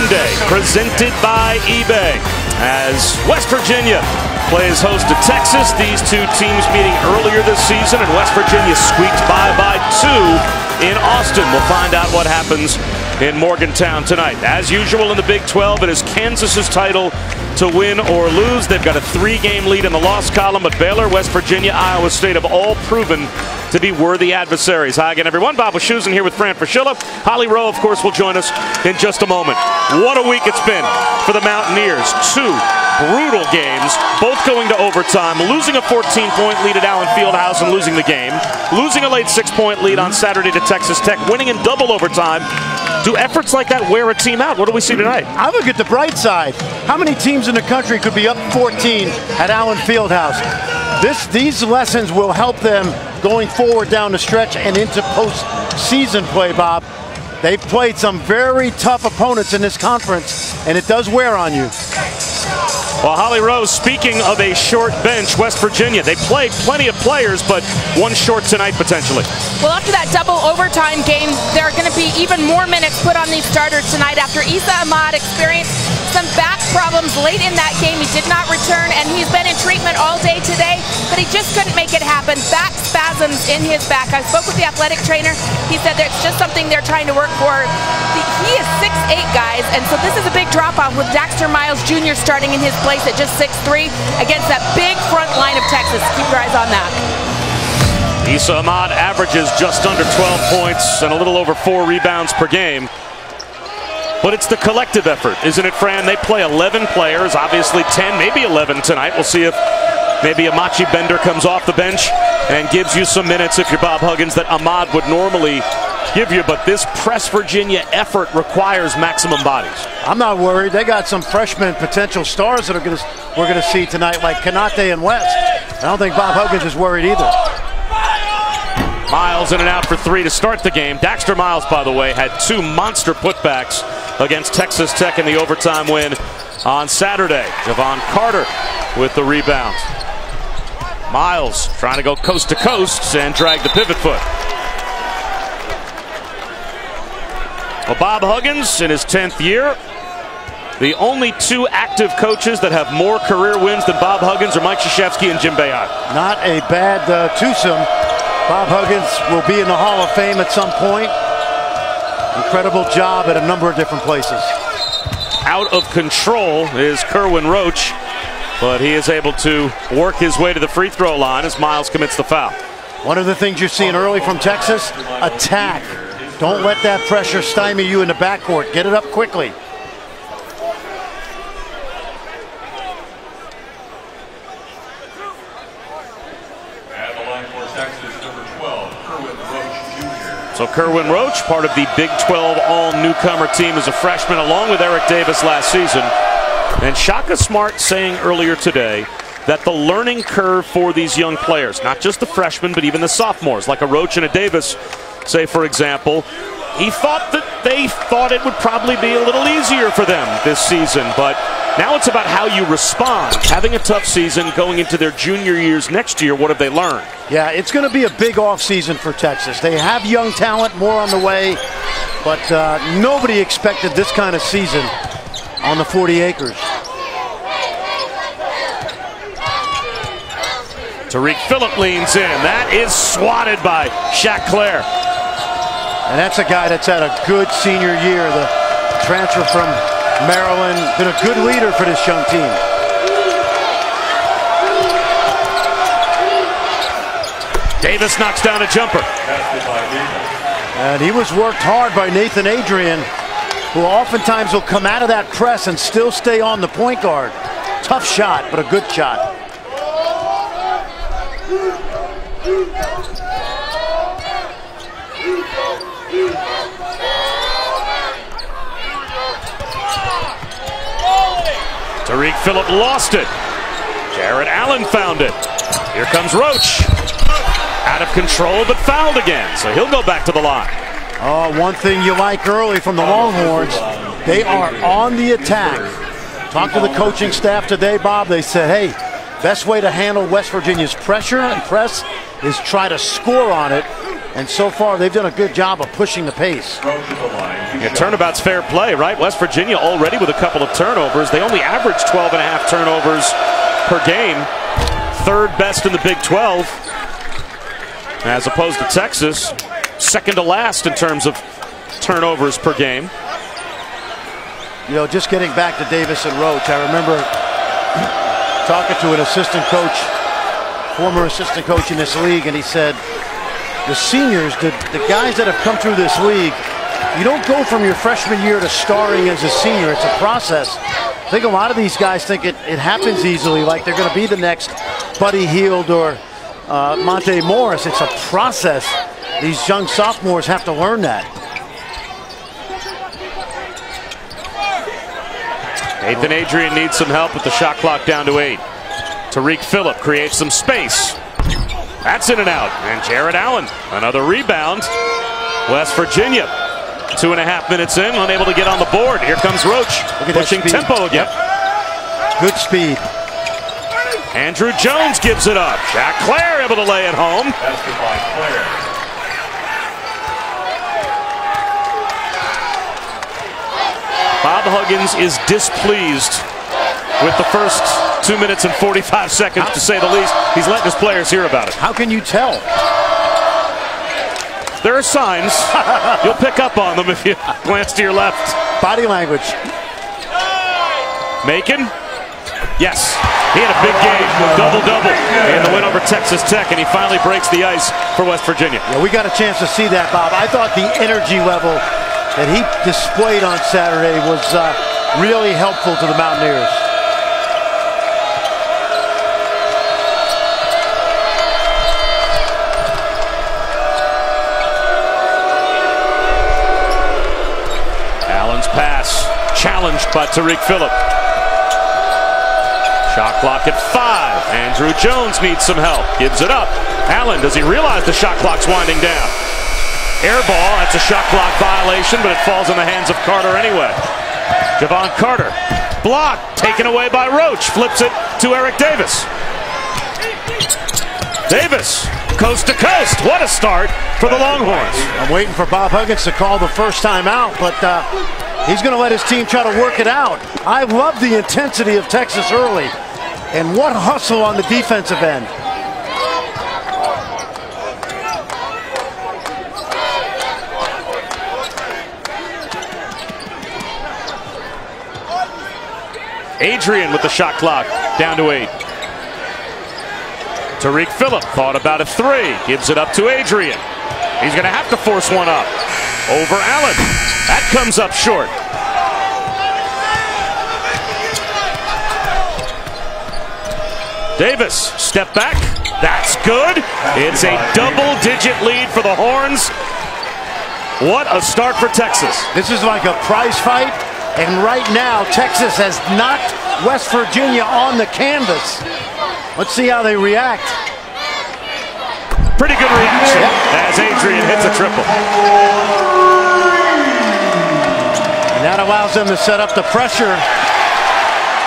Monday, presented by eBay, as West Virginia plays host to Texas. These two teams meeting earlier this season, and West Virginia squeaked by 2 in Austin. We'll find out what happens in Morgantown tonight. As usual in the Big 12, it is Kansas's title to win or lose. They've got a 3-game lead in the loss column, but Baylor, West Virginia, Iowa State have all proven to be worthy adversaries. Hi again, everyone. Bob Wischusen here with Fran Fraschilla. Holly Rowe, of course, will join us in just a moment. What a week it's been for the Mountaineers. 2 brutal games, both going to overtime, losing a 14-point lead at Allen Fieldhouse and losing the game, losing a late 6-point lead on Saturday to Texas Tech, winning in double overtime. Do efforts like that wear a team out? What do we see tonight? I look at the bright side. How many teams in the country could be up 14 at Allen Fieldhouse? These lessons will help them going forward down the stretch and into postseason play, Bob. They've played some very tough opponents in this conference, and it does wear on you. Well, Holly Rose, speaking of a short bench, West Virginia, they played plenty of players, but one short tonight potentially. Well, after that double overtime game, there are going to be even more minutes put on these starters tonight after Issa Ahmad experienced some back problems late in that game. He did not return, and he's been in treatment all day today, but he just couldn't make it happen. Back spasms in his back. I spoke with the athletic trainer. He said that it's just something they're trying to work for. He is 6'8", guys, and so this is a big drop-off with Daxter Miles Jr. starting in his place at just 6'3" against that big front line of Texas. Keep your eyes on that. Issa Ahmad averages just under 12 points and a little over 4 rebounds per game. But it's the collective effort, isn't it, Fran? They play 11 players, obviously 10, maybe 11 tonight. We'll see if maybe Amachi Bender comes off the bench and gives you some minutes if you're Bob Huggins that Ahmad would normally give you. But this Press Virginia effort requires maximum bodies. I'm not worried. They got some freshman potential stars that we're going to see tonight, like Kanate and West. I don't think Bob Huggins is worried either. Miles in and out for 3 to start the game. Daxter Miles, by the way, had 2 monster putbacks against Texas Tech in the overtime win on Saturday. Javon Carter with the rebound. Miles trying to go coast to coast and drag the pivot foot. Well, Bob Huggins in his 10th year. The only 2 active coaches that have more career wins than Bob Huggins are Mike Krzyzewski and Jim Bayard. Not a bad twosome. Bob Huggins will be in the Hall of Fame at some point. Incredible job at a number of different places. Out of control is Kerwin Roach, but he is able to work his way to the free throw line as Miles commits the foul. One of the things you're seeing early from Texas, attack. Don't let that pressure stymie you in the backcourt. Get it up quickly. So Kerwin Roach, part of the Big 12 all-newcomer team as a freshman, along with Eric Davis last season. And Shaka Smart saying earlier today that the learning curve for these young players, not just the freshmen, but even the sophomores, like a Roach and a Davis, say, for example, he thought that they thought it would probably be a little easier for them this season, but now it's about how you respond. Having a tough season going into their junior years next year, what have they learned? Yeah, it's going to be a big offseason for Texas. They have young talent, more on the way, but nobody expected this kind of season on the 40 acres. Tariq Phillip leans in. That is swatted by Shaq Clare. And that's a guy that's had a good senior year. The transfer from Maryland, been a good leader for this young team. Davis knocks down a jumper. And he was worked hard by Nathan Adrian, who oftentimes will come out of that press and still stay on the point guard. Tough shot, but a good shot. Tariq Phillip lost it. Jarrett Allen found it. Here comes Roach. Out of control, but fouled again. So he'll go back to the line. Oh, one thing you like early from the Longhorns, they are on the attack. Talked to the coaching staff today, Bob. They said, hey, best way to handle West Virginia's pressure and press is try to score on it. And so far, they've done a good job of pushing the pace. Yeah, turnabout's fair play, right? West Virginia already with a couple of turnovers. They only average 12.5 turnovers per game. Third best in the Big 12. As opposed to Texas, second to last in terms of turnovers per game. You know, just getting back to Davis and Roach, I remember talking to an assistant coach, former assistant coach in this league, and he said, the seniors, the guys that have come through this league, you don't go from your freshman year to starring as a senior. It's a process. I think a lot of these guys think it happens easily, like they're going to be the next Buddy Hield or Monte Morris. It's a process. These young sophomores have to learn that. Nathan Adrian needs some help with the shot clock down to 8. Tariq Phillip creates some space. That's in and out. And Jared Allen, another rebound. West Virginia, 2.5 minutes in, unable to get on the board. Here comes Roach, pushing tempo again. Yep. Good speed. Andrew Jones gives it up. Jack Clare able to lay it home. Bob Huggins is displeased with the first 2 minutes and 45 seconds, to say the least. He's letting his players hear about it. How can you tell? There are signs. You'll pick up on them if you glance to your left. Body language. Macon? Yes. He had a big game. Double-double in the win over Texas Tech, and he finally breaks the ice for West Virginia. Yeah, we got a chance to see that, Bob. I thought the energy level that he displayed on Saturday was really helpful to the Mountaineers. Allen's pass challenged by Tariq Phillip. Shot clock at 5. Andrew Jones needs some help. Gives it up. Allen, does he realize the shot clock's winding down? Air ball, that's a shot clock violation, but it falls in the hands of Carter anyway. Javon Carter, blocked, taken away by Roach, flips it to Eric Davis. Davis, coast to coast, what a start for the Longhorns. I'm waiting for Bob Huggins to call the first time out, but he's going to let his team try to work it out. I love the intensity of Texas early, and what hustle on the defensive end. Adrian with the shot clock down to 8. Tariq Phillip thought about a 3. Gives it up to Adrian. He's going to have to force one up. Over Allen. That comes up short. Davis, step back. That's good. It's a double-digit lead for the Horns. What a start for Texas. This is like a prize fight. And right now, Texas has knocked West Virginia on the canvas. Let's see how they react. Pretty good reaction as Adrian hits a triple. And that allows them to set up the pressure.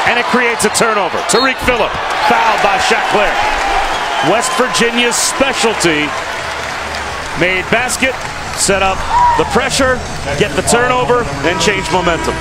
And it creates a turnover. Tariq Phillip fouled by Jack Clare. West Virginia's specialty made basket, set up the pressure, get the turnover, and change momentum.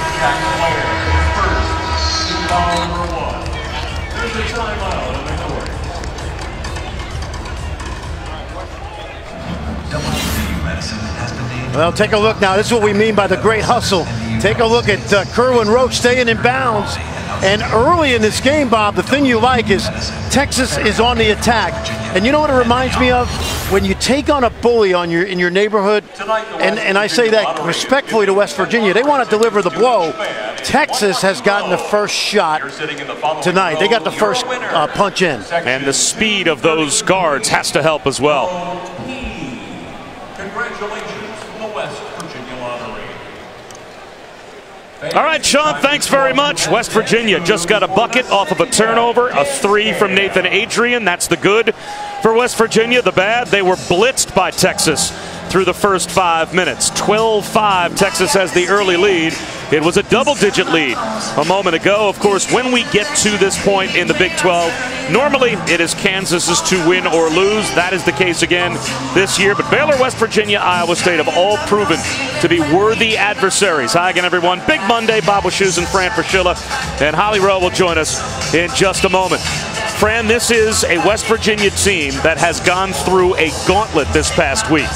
Well, take a look now. This is what we mean by the great hustle. Take a look at Kerwin Roach staying in bounds. And early in this game, Bob, the thing you like is Texas is on the attack. And you know what it reminds me of? When you take on a bully in your neighborhood, and I say that respectfully to West Virginia, they want to deliver the blow. Texas has gotten the first shot tonight. They got the first punch in. And the speed of those guards has to help as well. Congratulations from the West Virginia Lottery. All right, Sean, thanks very much. West Virginia just got a bucket off of a turnover, a 3 from Nathan Adrian. That's the good for West Virginia. The bad, they were blitzed by Texas through the first 5 minutes. 12-5, Texas has the early lead. It was a double-digit lead a moment ago. Of course, when we get to this point in the Big 12, Normally, it is Kansas's to win or lose. That is the case again this year. But Baylor, West Virginia, Iowa State have all proven to be worthy adversaries. Hi again, everyone. Big Monday. Bob Wischusen and Fran Fraschilla. And Holly Rowe will join us in just a moment. Fran, this is a West Virginia team that has gone through a gauntlet this past week.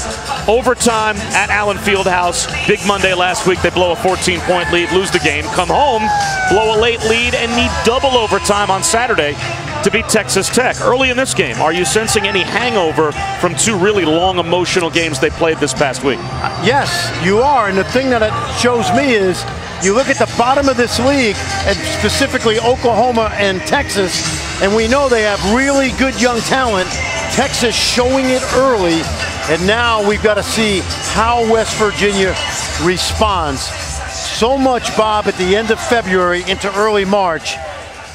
Overtime at Allen Fieldhouse. Big Monday last week. They blow a 14-point lead, lose the game, come home, blow a late lead, and need double overtime on Saturday to beat Texas Tech. Early in this game, are you sensing any hangover from two really long emotional games they played this past week? Yes, you are. And the thing that it shows me is you look at the bottom of this league, and specifically Oklahoma and Texas, and we know they have really good young talent. Texas showing it early, and now we've got to see how West Virginia responds. So much, Bob, at the end of February into early March.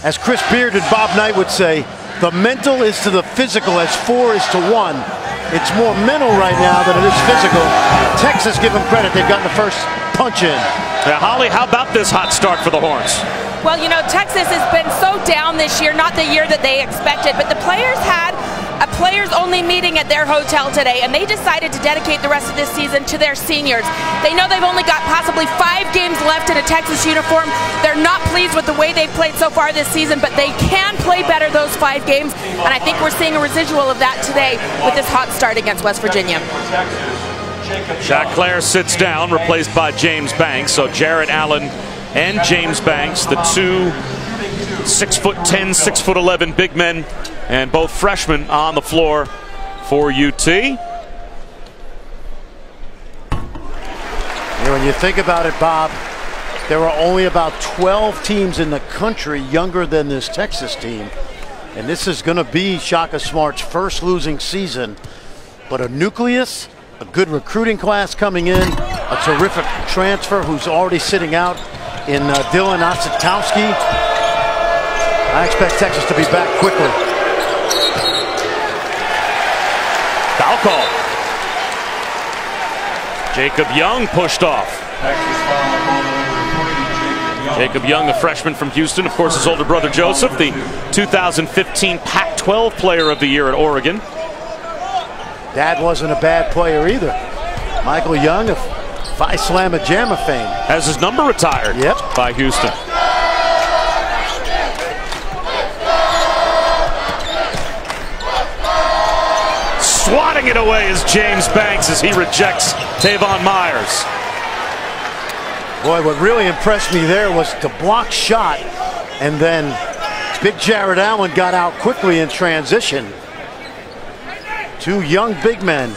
As Chris Beard and Bob Knight would say, the mental is to the physical as 4 is to 1. It's more mental right now than it is physical. Texas, give them credit, they've gotten the first punch in. Now, Holly, how about this hot start for the Horns? Well, you know, Texas has been so down this year, not the year that they expected, but the players had a players-only meeting at their hotel today, and they decided to dedicate the rest of this season to their seniors. They know they've only got possibly 5 games left in a Texas uniform. They're not pleased with the way they've played so far this season, but they can play better those 5 games, and I think we're seeing a residual of that today with this hot start against West Virginia. Jacques Clair sits down, replaced by James Banks. So Jarrett Allen and James Banks, the two 6'10", 6'11" big men, and both freshmen on the floor for UT. When you think about it, Bob, there are only about 12 teams in the country younger than this Texas team. And this is going to be Shaka Smart's first losing season. But a nucleus, a good recruiting class coming in, a terrific transfer who's already sitting out in Dylan Ositowski. I expect Texas to be back quickly. Foul call. Jacob Young pushed off. Jacob Young, a freshman from Houston. Of course, his older brother Joseph, the 2015 Pac-12 Player of the Year at Oregon. Dad wasn't a bad player either. Michael Young of Phi Slamma Jamma fame. Has his number retired by Houston. Swatting it away is James Banks as he rejects Tavon Myers. Boy, what really impressed me there was the block shot, and then big Jarrett Allen got out quickly in transition. Two young big men.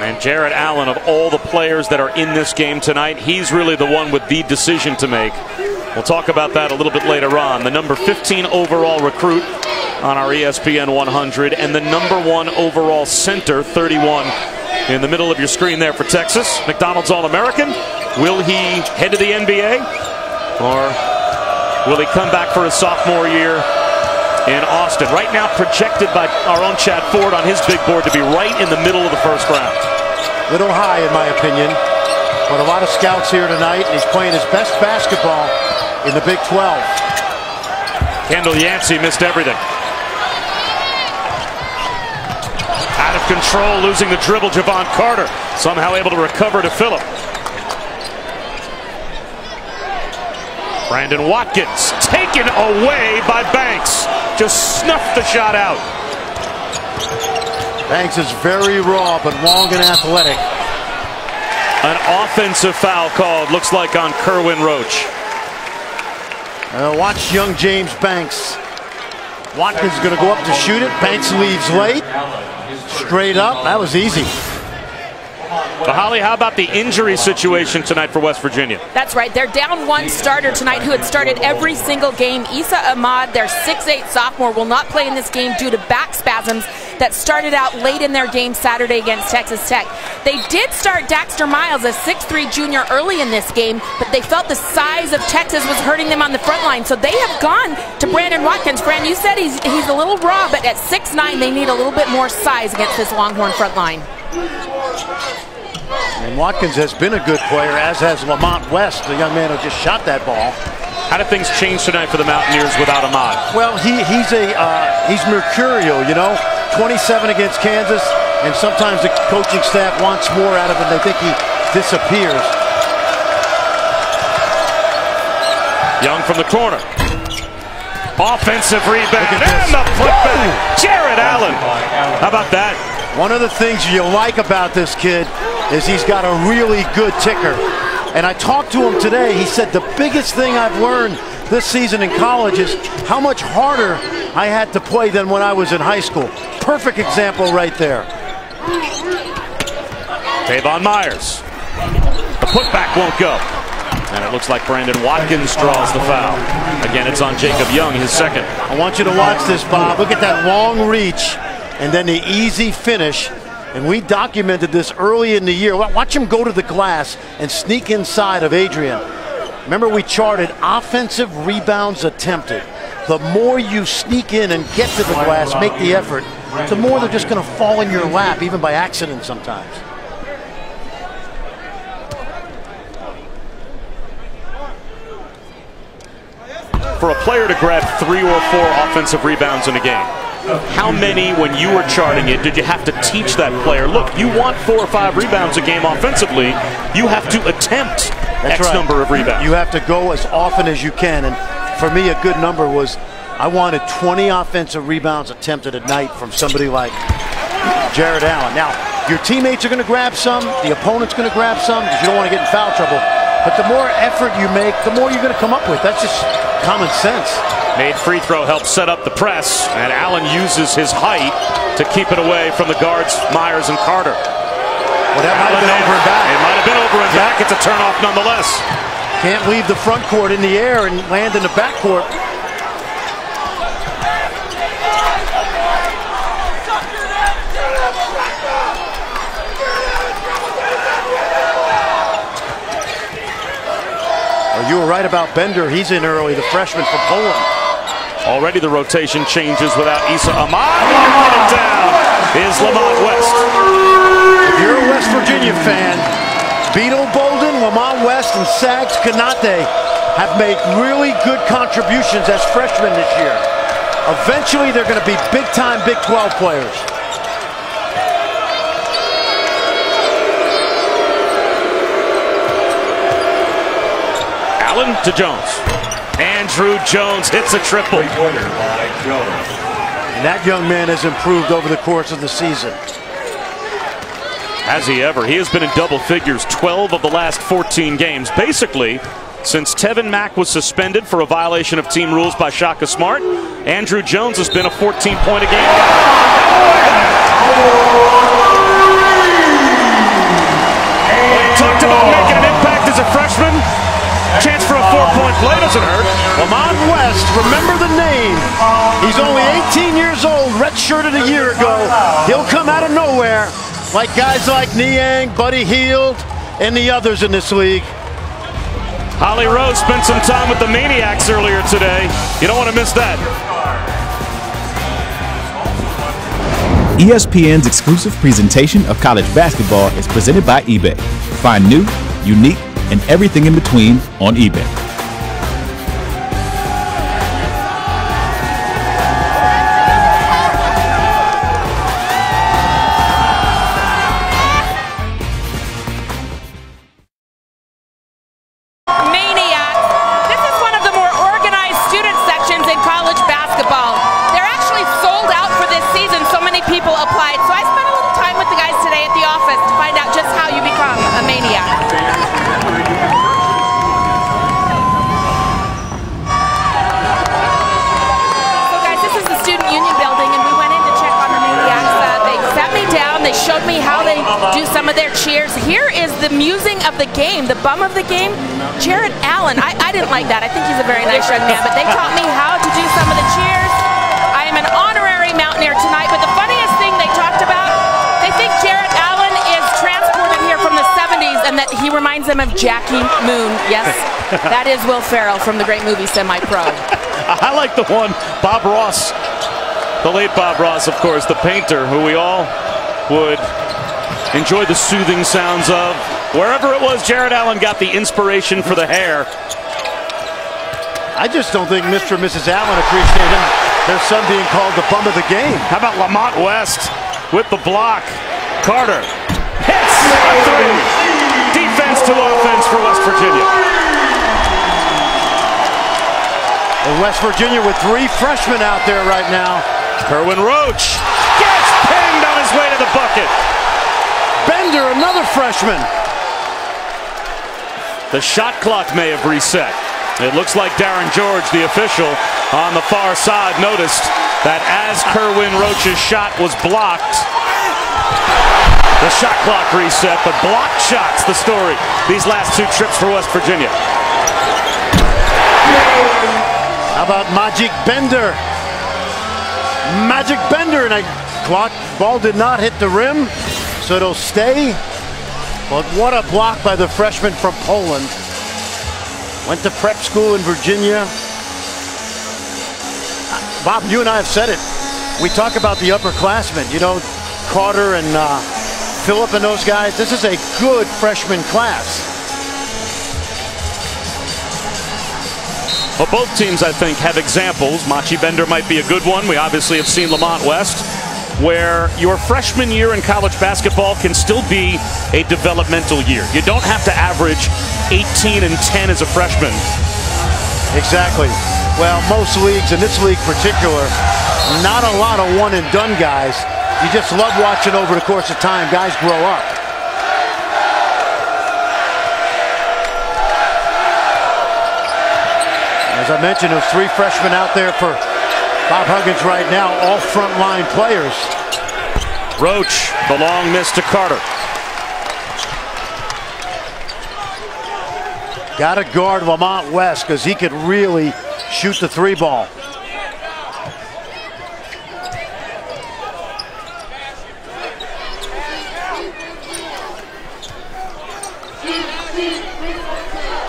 And Jarrett Allen, of all the players that are in this game tonight, he's really the one with the decision to make. We'll talk about that a little bit later on. The number 15 overall recruit on our ESPN 100, and the number 1 overall center, 31, in the middle of your screen there for Texas. McDonald's All-American. Will he head to the NBA? Or will he come back for his sophomore year in Austin? Right now projected by our own Chad Ford on his big board to be right in the middle of the first round. Little high in my opinion, but a lot of scouts here tonight, and he's playing his best basketball in the Big 12. Kendall Yancey missed everything. Out of control, losing the dribble, Javon Carter somehow able to recover to Phillip. Brandon Watkins taken away by Banks. Just snuffed the shot out. Banks is very raw, but long and athletic. An offensive foul called, looks like on Kerwin Roach. Watch young James Banks. Watkins is going to go up to shoot it. Banks leaves late. Straight up. That was easy. But Holly, how about the injury situation tonight for West Virginia? That's right. They're down 1 starter tonight who had started every single game. Issa Ahmad, their 6'8" sophomore, will not play in this game due to back spasms that started out late in their game Saturday against Texas Tech. They did start Daxter Miles, a 6'3" junior, early in this game, but they felt the size of Texas was hurting them on the front line, so they have gone to Brandon Watkins. Fran, you said he's a little raw, but at 6'9", they need a little bit more size against this Longhorn front line. And Watkins has been a good player, as has Lamont West, the young man who just shot that ball. How did things change tonight for the Mountaineers without Ahmad? Well, he's mercurial, you know. 27 against Kansas, and sometimes the coaching staff wants more out of him. They think he disappears. Young from the corner. Offensive rebound and the putback. Jared Allen. How about that? One of the things you like about this kid is he's got a really good ticker. And I talked to him today. He said the biggest thing I've learned this season in college is how much harder I had to play than when I was in high school. Perfect example right there. Tavon Myers. The putback won't go. And it looks like Brandon Watkins draws the foul. Again, it's on Jacob Young, his second. I want you to watch this, Bob. Look at that long reach and then the easy finish. And we documented this early in the year. Watch him go to the glass and sneak inside of Adrian. Remember, we charted offensive rebounds attempted. The more you sneak in and get to the glass, make the effort, the more they're just going to fall in your lap, even by accident sometimes. For a player to grab 3 or 4 offensive rebounds in a game, how many, when you were charting it, did you have to teach that player? Look, you want 4 or 5 rebounds a game offensively, you have to attempt X number of rebounds. You have to go as often as you can. And for me, a good number was I wanted 20 offensive rebounds attempted a night from somebody like Jared Allen. Now, your teammates are going to grab some, the opponent's going to grab some, because you don't want to get in foul trouble. But the more effort you make, the more you're going to come up with. That's just common sense. Made free throw helps set up the press, and Allen uses his height to keep it away from the guards, Myers and Carter. Well, that might have been over and back. It might have been over and back. It's a turnoff nonetheless. Can't leave the front court in the air and land in the back court. You were right about Bender. He's in early, the freshman from Poland. Already the rotation changes without Issa Ahmad. Run it down is Lamont West. If you're a West Virginia fan, Beetle Bolden, Lamont West, and Sags Kanate have made really good contributions as freshmen this year. Eventually, they're going to be big-time Big 12 players. To Jones. Andrew Jones hits a triple. And that young man has improved over the course of the season. Has he ever? He has been in double figures 12 of the last 14 games. Basically, since Tevin Mack was suspended for a violation of team rules by Shaka Smart, Andrew Jones has been a 14-point a game guy. Talked about making an impact as a freshman. Chance for a 4-point play doesn't hurt. Lamont West, remember the name. He's only 18 years old, redshirted a year ago. He'll come out of nowhere like guys like Niang, Buddy Hield, and the others in this league. Holly Rose spent some time with the Maniacs earlier today. You don't want to miss that. ESPN's exclusive presentation of college basketball is presented by eBay. Find new, unique, and everything in between on eBay. Maniacs. This is one of the more organized student sections in college basketball. They're actually sold out for this season. So many people applied. So I spent a little time with the guys today at the office to find out just how you become a maniac. They showed me how they do some of their cheers. Here is the musing of the game, the bum of the game, Jared Allen. I didn't like that. I think he's a very nice young man, but they taught me how to do some of the cheers. I am an honorary Mountaineer tonight, but the funniest thing they talked about, they think Jared Allen is transported here from the 70s and that he reminds them of Jackie Moon. Yes, that is Will Ferrell from the great movie Semi-Pro. I like the one, Bob Ross, the late Bob Ross, of course, the painter, who we all would enjoy the soothing sounds of. Wherever it was, Jared Allen got the inspiration for the hair. I just don't think Mr. and Mrs. Allen appreciate their son being called the bum of the game. How about Lamont West with the block? Carter hits a three. Defense to offense for West Virginia. And West Virginia with 3 freshmen out there right now. Kerwin Roach gets pinged on his way to the bucket. Bender, another freshman. The shot clock may have reset. It looks like Darren George, the official on the far side, noticed that as Kerwin Roach's shot was blocked, the shot clock reset, but blocked shots, the story these last 2 trips for West Virginia. How about Magic Bender? Magic Bender, and a clock ball did not hit the rim, so it'll stay. But what a block by the freshman from Poland. Went to prep school in Virginia. Bob, you and I have said it. We talk about the upperclassmen. You know, Carter and Phillip and those guys. This is a good freshman class. Well, both teams, I think, have examples. Machi Bender might be a good one. We obviously have seen Lamont West, where your freshman year in college basketball can still be a developmental year. You don't have to average 18 and 10 as a freshman. Exactly. Well, most leagues, in this league particular, not a lot of one-and-done guys. You just love watching over the course of time guys grow up. As I mentioned, there's 3 freshmen out there for Bob Huggins right now, all frontline players. Roach, the long miss to Carter. Got to guard Lamont West because he could really shoot the 3 ball.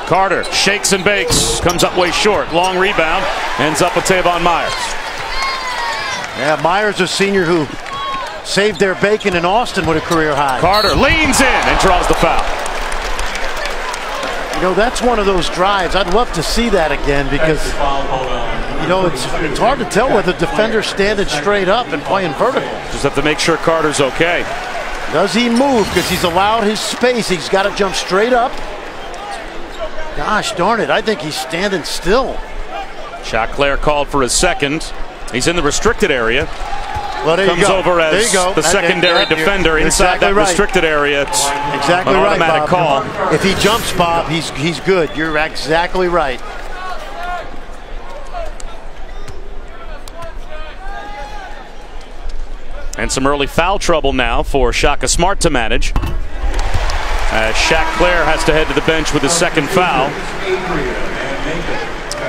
Carter shakes and bakes, comes up way short. Long rebound, ends up with Tavon Myers. Yeah, Myers, a senior who saved their bacon in Austin with a career high. Carter leans in and draws the foul. You know, that's one of those drives. I'd love to see that again because, you know, it's hard to tell whether the defender's standing straight up and playing vertical. Just have to make sure Carter's okay. Does he move? Because he's allowed his space. He's got to jump straight up. Gosh darn it, I think he's standing still. Chaclair called for his second. He's in the restricted area. Well, there Comes you go. over as there you go. the secondary defender inside exactly that right. restricted area. It's exactly an right, automatic Bob. call. If he jumps, Bob, he's good. You're exactly right. And some early foul trouble now for Shaka Smart to manage. As Chaclair has to head to the bench with his second foul.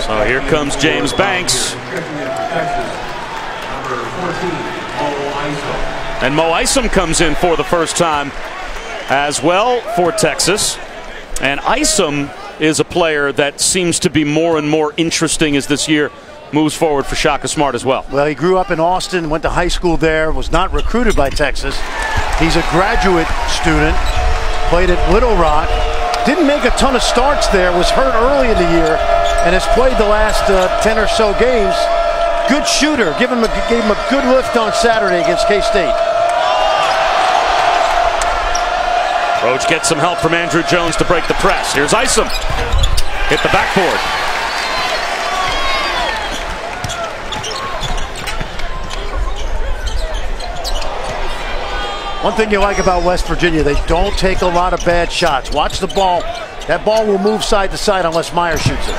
So here comes James Banks. And Mo Isom comes in for the first time as well for Texas. And Isom is a player that seems to be more and more interesting as this year moves forward for Shaka Smart as well. Well, he grew up in Austin, went to high school there, was not recruited by Texas. He's a graduate student, played at Little Rock, didn't make a ton of starts there, was hurt early in the year, and has played the last 10 or so games. Good shooter, gave him a good lift on Saturday against K-State. Roach gets some help from Andrew Jones to break the press. Here's Isom. Hit the backboard. One thing you like about West Virginia, they don't take a lot of bad shots. Watch the ball. That ball will move side to side unless Myers shoots it.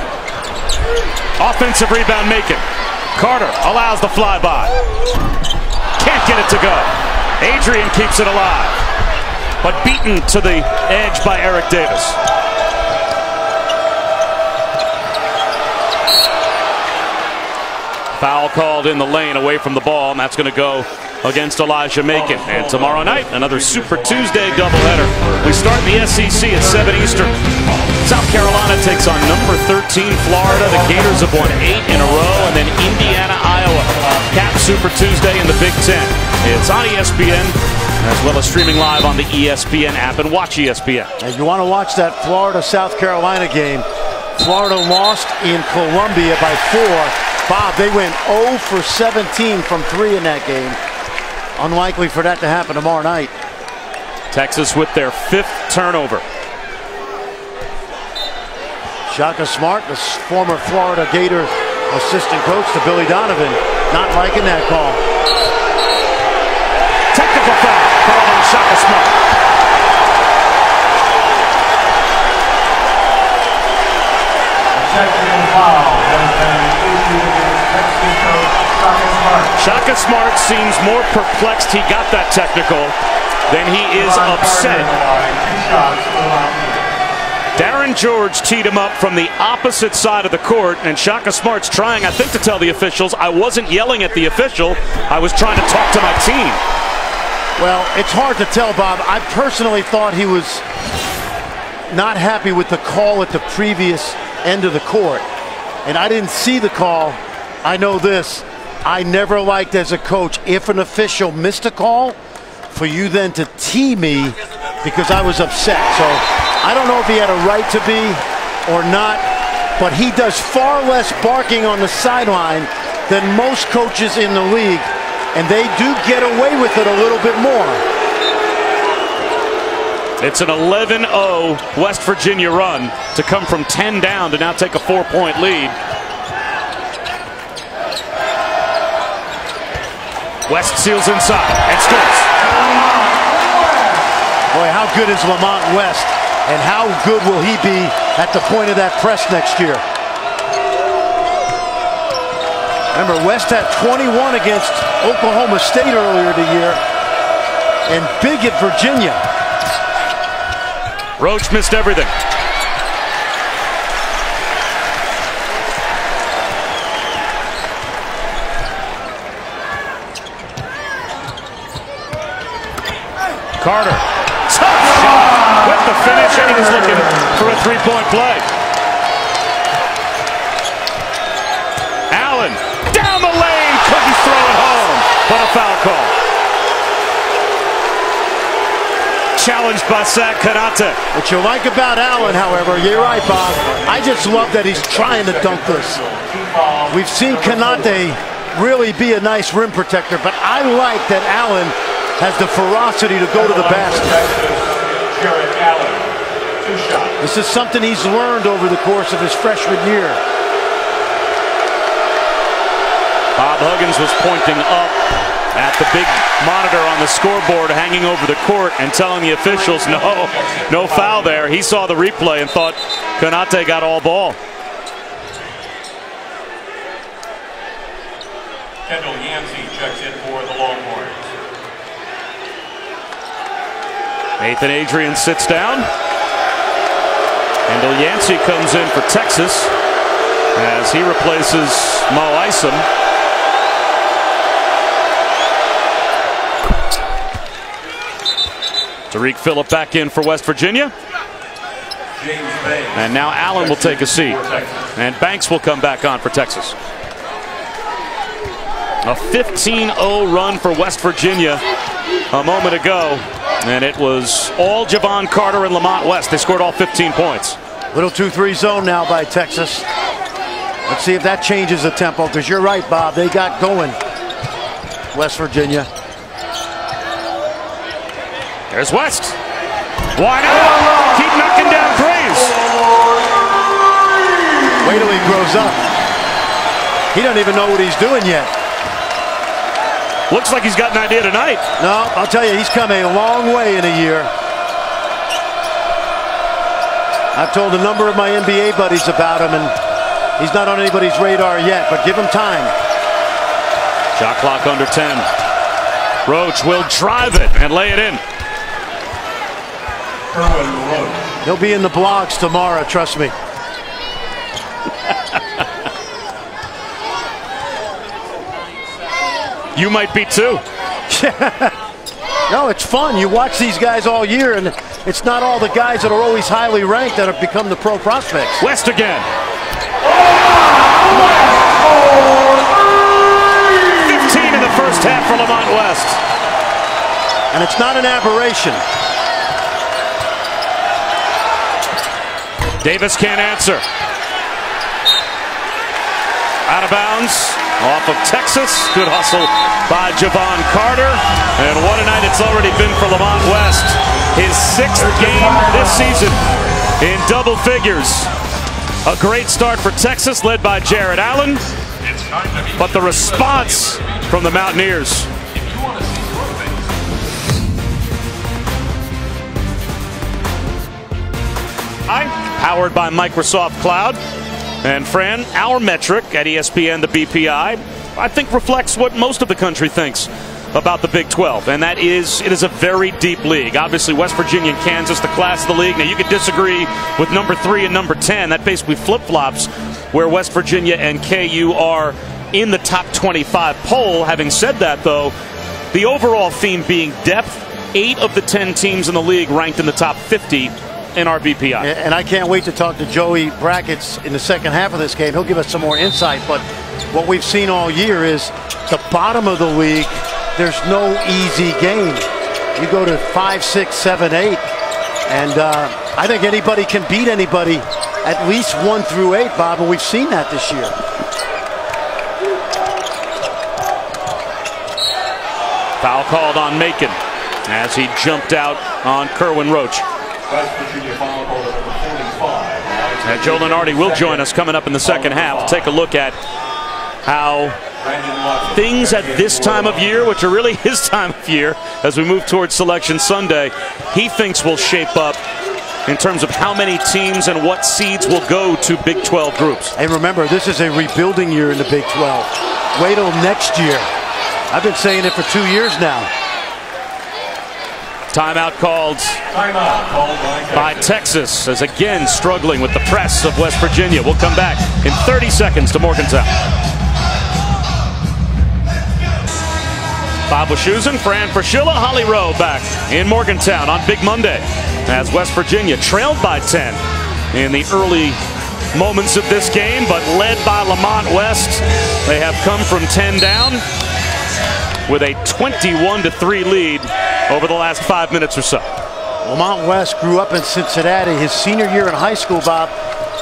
Offensive rebound Macon. Carter allows the flyby. Can't get it to go. Adrian keeps it alive, but beaten to the edge by Eric Davis. Foul called in the lane away from the ball, and that's going to go against Elijah Macon. And tomorrow night, another Super Tuesday doubleheader. We start the SEC at 7 Eastern. South Carolina takes on number 13 Florida. The Gators have won 8 in a row. And then Indiana, Iowa. Cap Super Tuesday in the Big Ten. It's on ESPN, as well as streaming live on the ESPN app, and watch ESPN. And you want to watch that Florida-South Carolina game. Florida lost in Columbia by 4. Bob, they went 0 for 17 from 3 in that game. Unlikely for that to happen tomorrow night. Texas with their 5th turnover. Shaka Smart, the former Florida Gator assistant coach to Billy Donovan, not liking that call. Technical foul called on Shaka Smart. Technical foul has been issued against Texas coach Shaka Smart. Shaka Smart seems more perplexed he got that technical than he is upset. Darren George teed him up from the opposite side of the court, and Shaka Smart's trying, I think, to tell the officials, I wasn't yelling at the official, I was trying to talk to my team. Well, it's hard to tell, Bob. I personally thought he was not happy with the call at the previous end of the court, and I didn't see the call. I know this, I never liked as a coach, if an official missed a call, for you then to tee me because I was upset. So I don't know if he had a right to be or not, but he does far less barking on the sideline than most coaches in the league, and they do get away with it a little bit more. It's an 11-0 West Virginia run to come from 10 down to now take a 4-point lead. West seals inside and scores. Boy, how good is Lamont West, and how good will he be at the point of that press next year? Remember, West had 21 against Oklahoma State earlier the year, and big at Virginia. Roach missed everything. Carter, tough shot with the finish, and he was looking for a 3-point play. Allen, down the lane, couldn't throw it home, but a foul call. Challenged by Zach Kanate. What you like about Allen, however, you're right, Bob, I just love that he's trying to dunk this. We've seen Kanate really be a nice rim protector, but I like that Allen has the ferocity to go to the basket. This is something he's learned over the course of his freshman year. Bob Huggins was pointing up at the big monitor on the scoreboard hanging over the court and telling the officials no foul there. He saw the replay and thought Kanate got all ball. Kendall Yancey checks in for the Longhorns. Nathan Adrian sits down. Kendall Yancey comes in for Texas as he replaces Mo Isom. Tariq Phillip back in for West Virginia. And now Allen will take a seat. And Banks will come back on for Texas. A 15-0 run for West Virginia a moment ago. And it was all Javon Carter and Lamont West. They scored all 15 points. Little 2-3 zone now by Texas. Let's see if that changes the tempo, because you're right, Bob. They got going, West Virginia. There's West. Why not? Keep knocking down threes. Wait till he grows up. He doesn't even know what he's doing yet. Looks like he's got an idea tonight. No, I'll tell you, he's come a long way in a year. I've told a number of my NBA buddies about him, and he's not on anybody's radar yet, but give him time. Shot clock under 10. Roach will drive it and lay it in. He'll be in the blogs tomorrow, trust me. You might be too. No, it's fun. You watch these guys all year, and it's not all the guys that are always highly ranked that have become the pro prospects. West again. 15 in the first half for Lamont West. And it's not an aberration. Davis can't answer. Out of bounds off of Texas. Good hustle by Javon Carter. And what a night it's already been for Lamont West. His 6th game this season in double figures. A great start for Texas, led by Jared Allen. But the response from the Mountaineers. Powered by Microsoft Cloud. And Fran, our metric at ESPN, the BPI, I think reflects what most of the country thinks about the Big 12, and that is it is a very deep league. Obviously, West Virginia and Kansas, the class of the league. Now, you could disagree with number 3 and number 10. That basically flip-flops where West Virginia and KU are in the top 25 poll. Having said that, though, the overall theme being depth, 8 of the 10 teams in the league ranked in the top 50 in our BPI. And I can't wait to talk to Joey Brackets in the second half of this game. He'll give us some more insight, but what we've seen all year is the bottom of the league, there's no easy game. You go to 5, 6, 7, 8, and I think anybody can beat anybody at least 1 through 8, Bob, and we've seen that this year. Foul called on Macon as he jumped out on Kerwin Roach. West Virginia foul call number 45. Joe Lenardi will join us coming up in the second half to take a look at how things at this time of year, which are really his time of year as we move towards Selection Sunday, he thinks will shape up in terms of how many teams and what seeds will go to Big 12 groups. And remember, this is a rebuilding year in the Big 12. Wait till next year. I've been saying it for 2 years now. Timeout called by Texas, as again struggling with the press of West Virginia. We'll come back in 30 seconds to Morgantown. Bob Wischusen, Fran Fraschilla, Holly Rowe back in Morgantown on Big Monday as West Virginia trailed by 10 in the early moments of this game, but led by Lamont West. They have come from 10 down with a 21-3 lead over the last 5 minutes or so. Lamont West grew up in Cincinnati. His senior year in high school, Bob,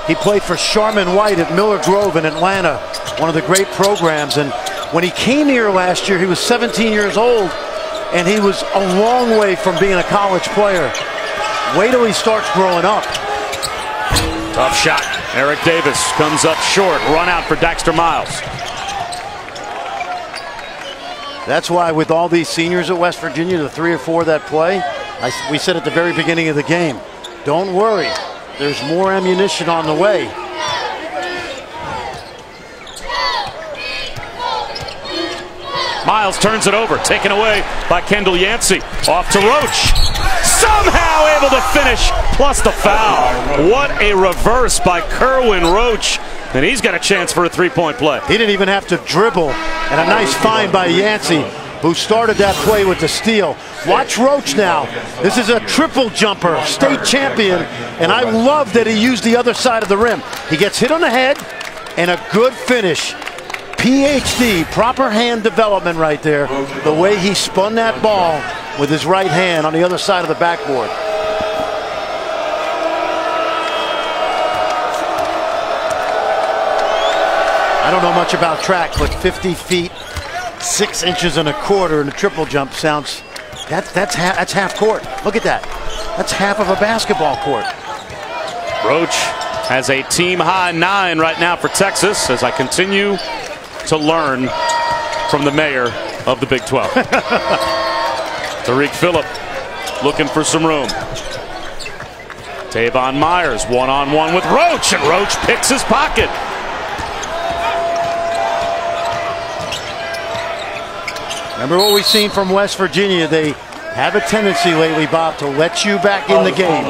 he played for Sharman White at Miller Grove in Atlanta, one of the great programs. And when he came here last year, he was 17 years old, and he was a long way from being a college player. Wait till he starts growing up. Tough shot. Eric Davis comes up short. Run out for Daxter Miles. That's why with all these seniors at West Virginia, the 3 or 4 that play, we said at the very beginning of the game, don't worry, there's more ammunition on the way. Miles turns it over, taken away by Kendall Yancey. Off to Roach. Somehow able to finish, plus the foul. What a reverse by Kerwin Roach. And he's got a chance for a 3-point play. He didn't even have to dribble. And a nice find by Yancey, who started that play with the steal. Watch Roach now. This is a triple jumper, state champion. And I love that he used the other side of the rim. He gets hit on the head and a good finish. PhD, proper hand development right there. The way he spun that ball with his right hand on the other side of the backboard. I don't know much about track, but 50 feet, 6 inches and a quarter in a triple jump sounds, that's half court. Look at that. That's half of a basketball court. Roach has a team-high 9 right now for Texas as I continue to learn from the mayor of the Big 12. Tariq Phillip looking for some room. Tavon Myers one-on-one with Roach, and Roach picks his pocket. Remember what we've seen from West Virginia. They have a tendency lately, Bob, to let you back in the game.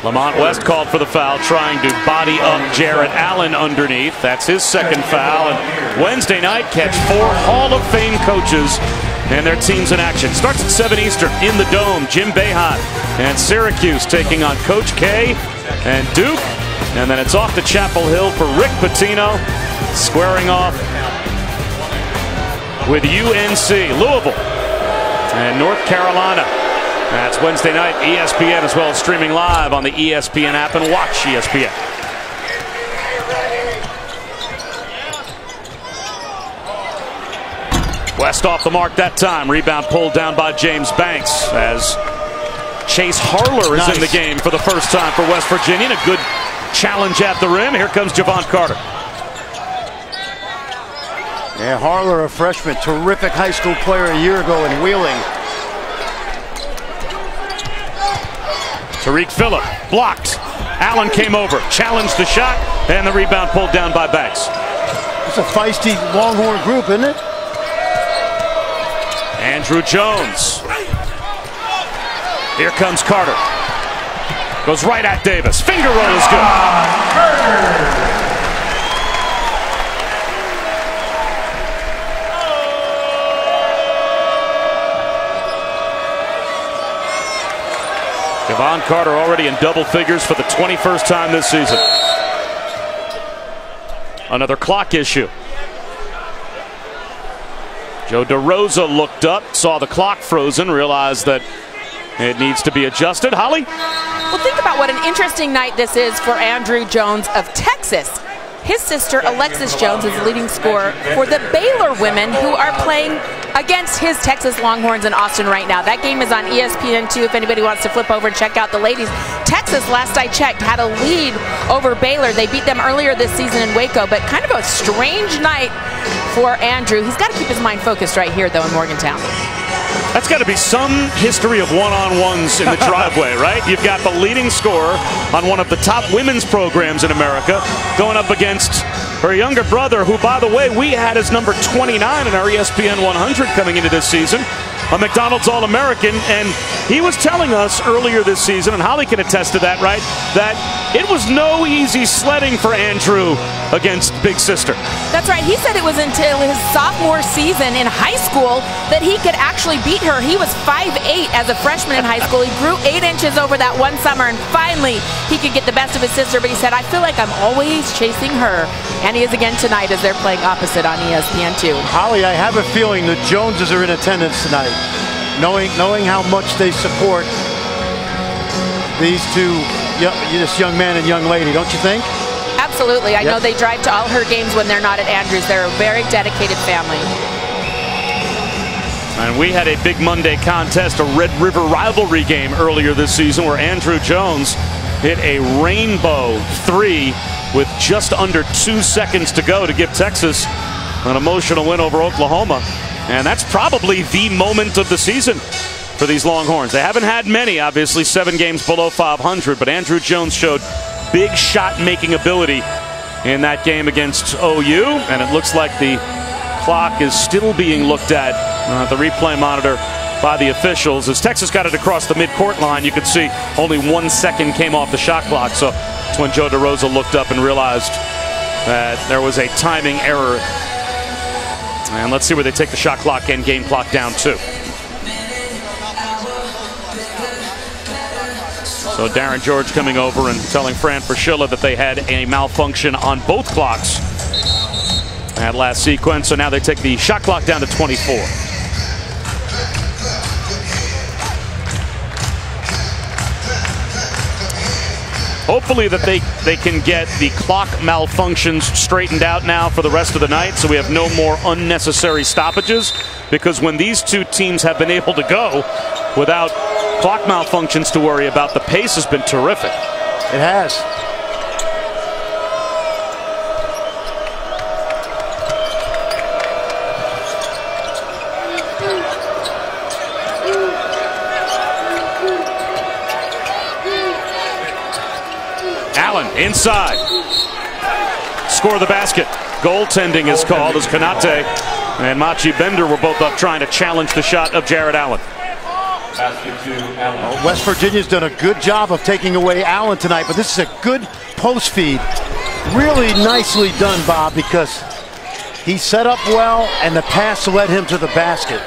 Lamont West called for the foul, trying to body up Jared Allen underneath. That's his second foul. And Wednesday night, catch 4 Hall of Fame coaches and their teams in action. Starts at 7 Eastern in the Dome. Jim Boeheim and Syracuse taking on Coach K and Duke. And then it's off to Chapel Hill for Rick Pitino, squaring off with UNC, Louisville, and North Carolina. That's Wednesday night, ESPN, as well as streaming live on the ESPN app, and watch ESPN. West off the mark that time. Rebound pulled down by James Banks as Chase Harler is in the game for the first time for West Virginia. And a good challenge at the rim. Here comes Javon Carter. Yeah, Harler, a freshman, terrific high school player a year ago in Wheeling. Tariq Phillip blocked. Allen came over, challenged the shot, and the rebound pulled down by Banks. It's a feisty Longhorn group, isn't it? Andrew Jones. Here comes Carter. Goes right at Davis. Finger roll is good. Javon Carter already in double figures for the 21st time this season. Another clock issue. Joe DeRosa looked up, saw the clock frozen, realized that it needs to be adjusted. Holly? Well, think about what an interesting night this is for Andrew Jones of Texas. His sister, Alexis Jones, is the leading scorer for the Baylor women, who are playing against his Texas Longhorns in Austin right now. That game is on ESPN2 if anybody wants to flip over and check out the ladies. Texas, last I checked, had a lead over Baylor. They beat them earlier this season in Waco, but kind of a strange night for Andrew. He's got to keep his mind focused right here, though, in Morgantown. That's got to be some history of one-on-ones in the driveway, right? You've got the leading scorer on one of the top women's programs in America going up against her younger brother, who, by the way, we had as number 29 in our ESPN 100 coming into this season, a McDonald's All-American, and he was telling us earlier this season, and Holly can attest to that, right, that it was no easy sledding for Andrew against Big Sister. That's right. He said it was until his sophomore season in high school that he could actually beat her. He was 5'8" as a freshman in high school. He grew 8 inches over that one summer, and finally he could get the best of his sister. But he said, I feel like I'm always chasing her. And he is again tonight as they're playing opposite on ESPN2. Holly, I have a feeling the Joneses are in attendance tonight, knowing how much they support these two, this young man and young lady, don't you think? Absolutely. I know they drive to all her games when they're not at Andrews. They're a very dedicated family. And we had a big Monday contest, a Red River rivalry game earlier this season where Andrew Jones hit a rainbow three with just under 2 seconds to go to give Texas an emotional win over Oklahoma. And that's probably the moment of the season for these Longhorns. They haven't had many, obviously, 7 games below 500, but Andrew Jones showed big shot-making ability in that game against OU, and it looks like the clock is still being looked at the replay monitor by the officials. As Texas got it across the midcourt line, you could see only 1 second came off the shot clock, so that's when Joe DeRosa looked up and realized that there was a timing error. And let's see where they take the shot clock and game clock down to. So Darren George coming over and telling Fran Fraschilla that they had a malfunction on both clocks that last sequence. So now they take the shot clock down to 24. Hopefully that they can get the clock malfunctions straightened out now for the rest of the night, so we have no more unnecessary stoppages, because when these two teams have been able to go without clock malfunctions to worry about, the pace has been terrific. It has. Allen inside. Score the basket. Goaltending is called as Kanate and Machi Bender were both up trying to challenge the shot of Jared Allen. West Virginia's done a good job of taking away Allen tonight, but this is a good post feed. Really nicely done, Bob, because he set up well and the pass led him to the basket.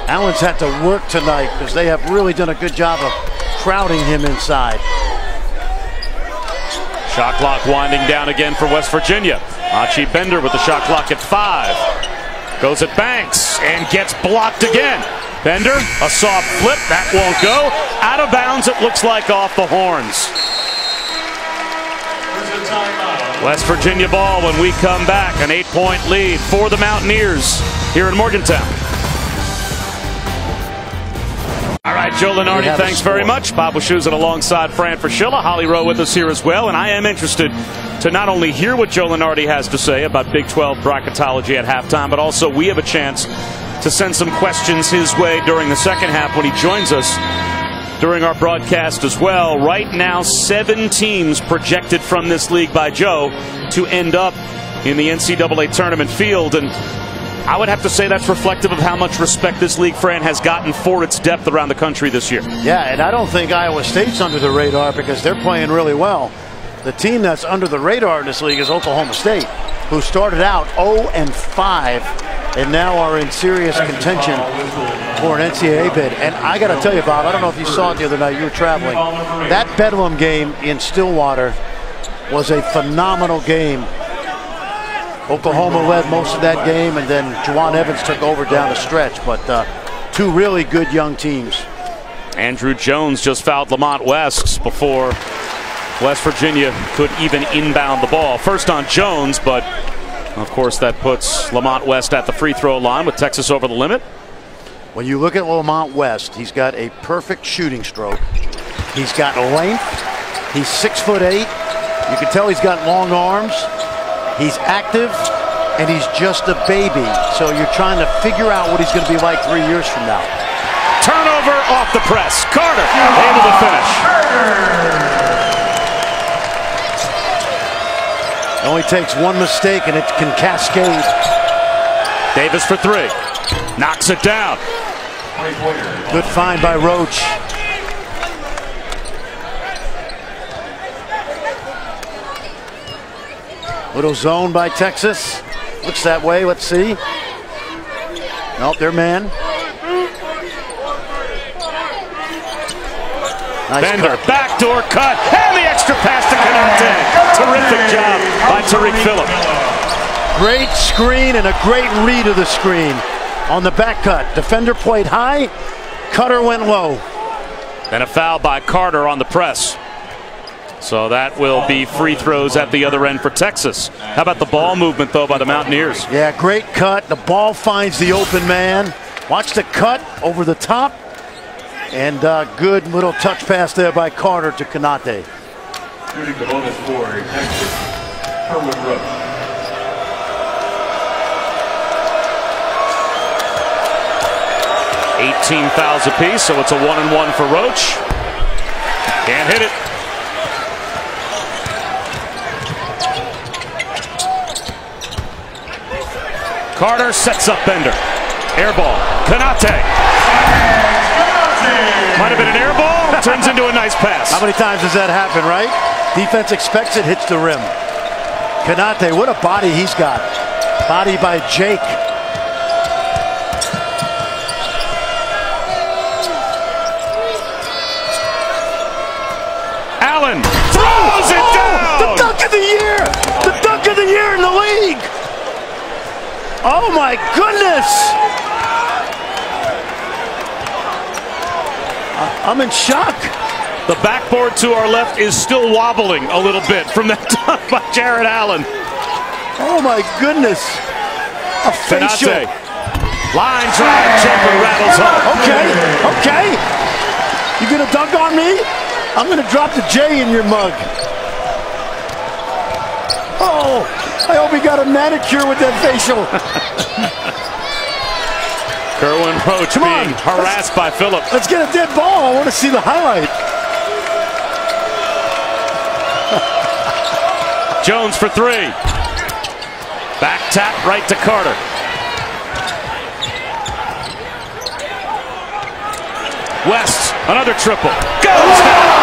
Allen's had to work tonight because they have really done a good job of crowding him inside. Shot clock winding down again for West Virginia. Machi Bender with the shot clock at 5. Goes at Banks and gets blocked again. Bender, a soft flip, that won't go. Out of bounds, it looks like off the horns. West Virginia ball when we come back. An 8-point lead for the Mountaineers here in Morgantown. All right, Joe Lenardi, thanks very much. Bob Wischusen alongside Fran Fraschilla. Holly Rowe with us here as well. And I am interested to not only hear what Joe Lenardi has to say about Big 12 bracketology at halftime, but also we have a chance to send some questions his way during the second half when he joins us during our broadcast as well. Right now, 7 teams projected from this league by Joe to end up in the NCAA tournament field. And I would have to say that's reflective of how much respect this league, Fran, has gotten for its depth around the country this year. Yeah, and I don't think Iowa State's under the radar because they're playing really well. The team that's under the radar in this league is Oklahoma State, who started out 0-5 and now are in serious contention for an NCAA bid. And I got to tell you, Bob, I don't know if you saw it the other night. You were traveling. That Bedlam game in Stillwater was a phenomenal game. Oklahoma led most of that game, and then Juwan Evans took over down the stretch. But 2 really good young teams. Andrew Jones just fouled Lamont West before West Virginia could even inbound the ball. First on Jones, but of course that puts Lamont West at the free throw line with Texas over the limit. When you look at Lamont West, he's got a perfect shooting stroke. He's got length. He's 6'8". You can tell he's got long arms. He's active, and he's just a baby. So you're trying to figure out what he's going to be like 3 years from now. Turnover off the press. Carter able to finish. It only takes one mistake, and it can cascade. Davis for 3. Knocks it down. Good find by Roach. Little zone by Texas. Looks that way. Let's see. Nope, they're man. Nice Bender, cut. Backdoor cut, and the extra pass to Canate. Terrific job by Tariq Phillip. Great screen and a great read of the screen on the back cut. Defender played high, cutter went low. And a foul by Carter on the press. So that will be free throws at the other end for Texas. How about the ball movement, though, by the Mountaineers? Yeah, great cut. The ball finds the open man. Watch the cut over the top. And good little touch pass there by Carter to Canate. Shooting the bonus for Texas, Kerwin Roach. 18 fouls apiece, so it's a 1-and-1 for Roach. Can't hit it. Carter sets up Bender. Air ball. Canate. Might have been an air ball. Turns into a nice pass. How many times does that happen, right? Defense expects it, hits the rim. Canate, what a body he's got. Body by Jake. Allen throws it down. The dunk of the year. The dunk of the year in the league. Oh my goodness! I'm in shock. The backboard to our left is still wobbling a little bit from that dunk by Jared Allen. Oh my goodness! A facial. Canate. Line drive, jumper rattles home. Okay. You gonna dunk on me? I'm gonna drop the J in your mug. Oh, I hope he got a manicure with that facial. Kerwin Roach being harassed by Phillip. Let's get a dead ball. I want to see the highlight. Jones for 3. Back tap right to Carter. West, another triple. Goes down.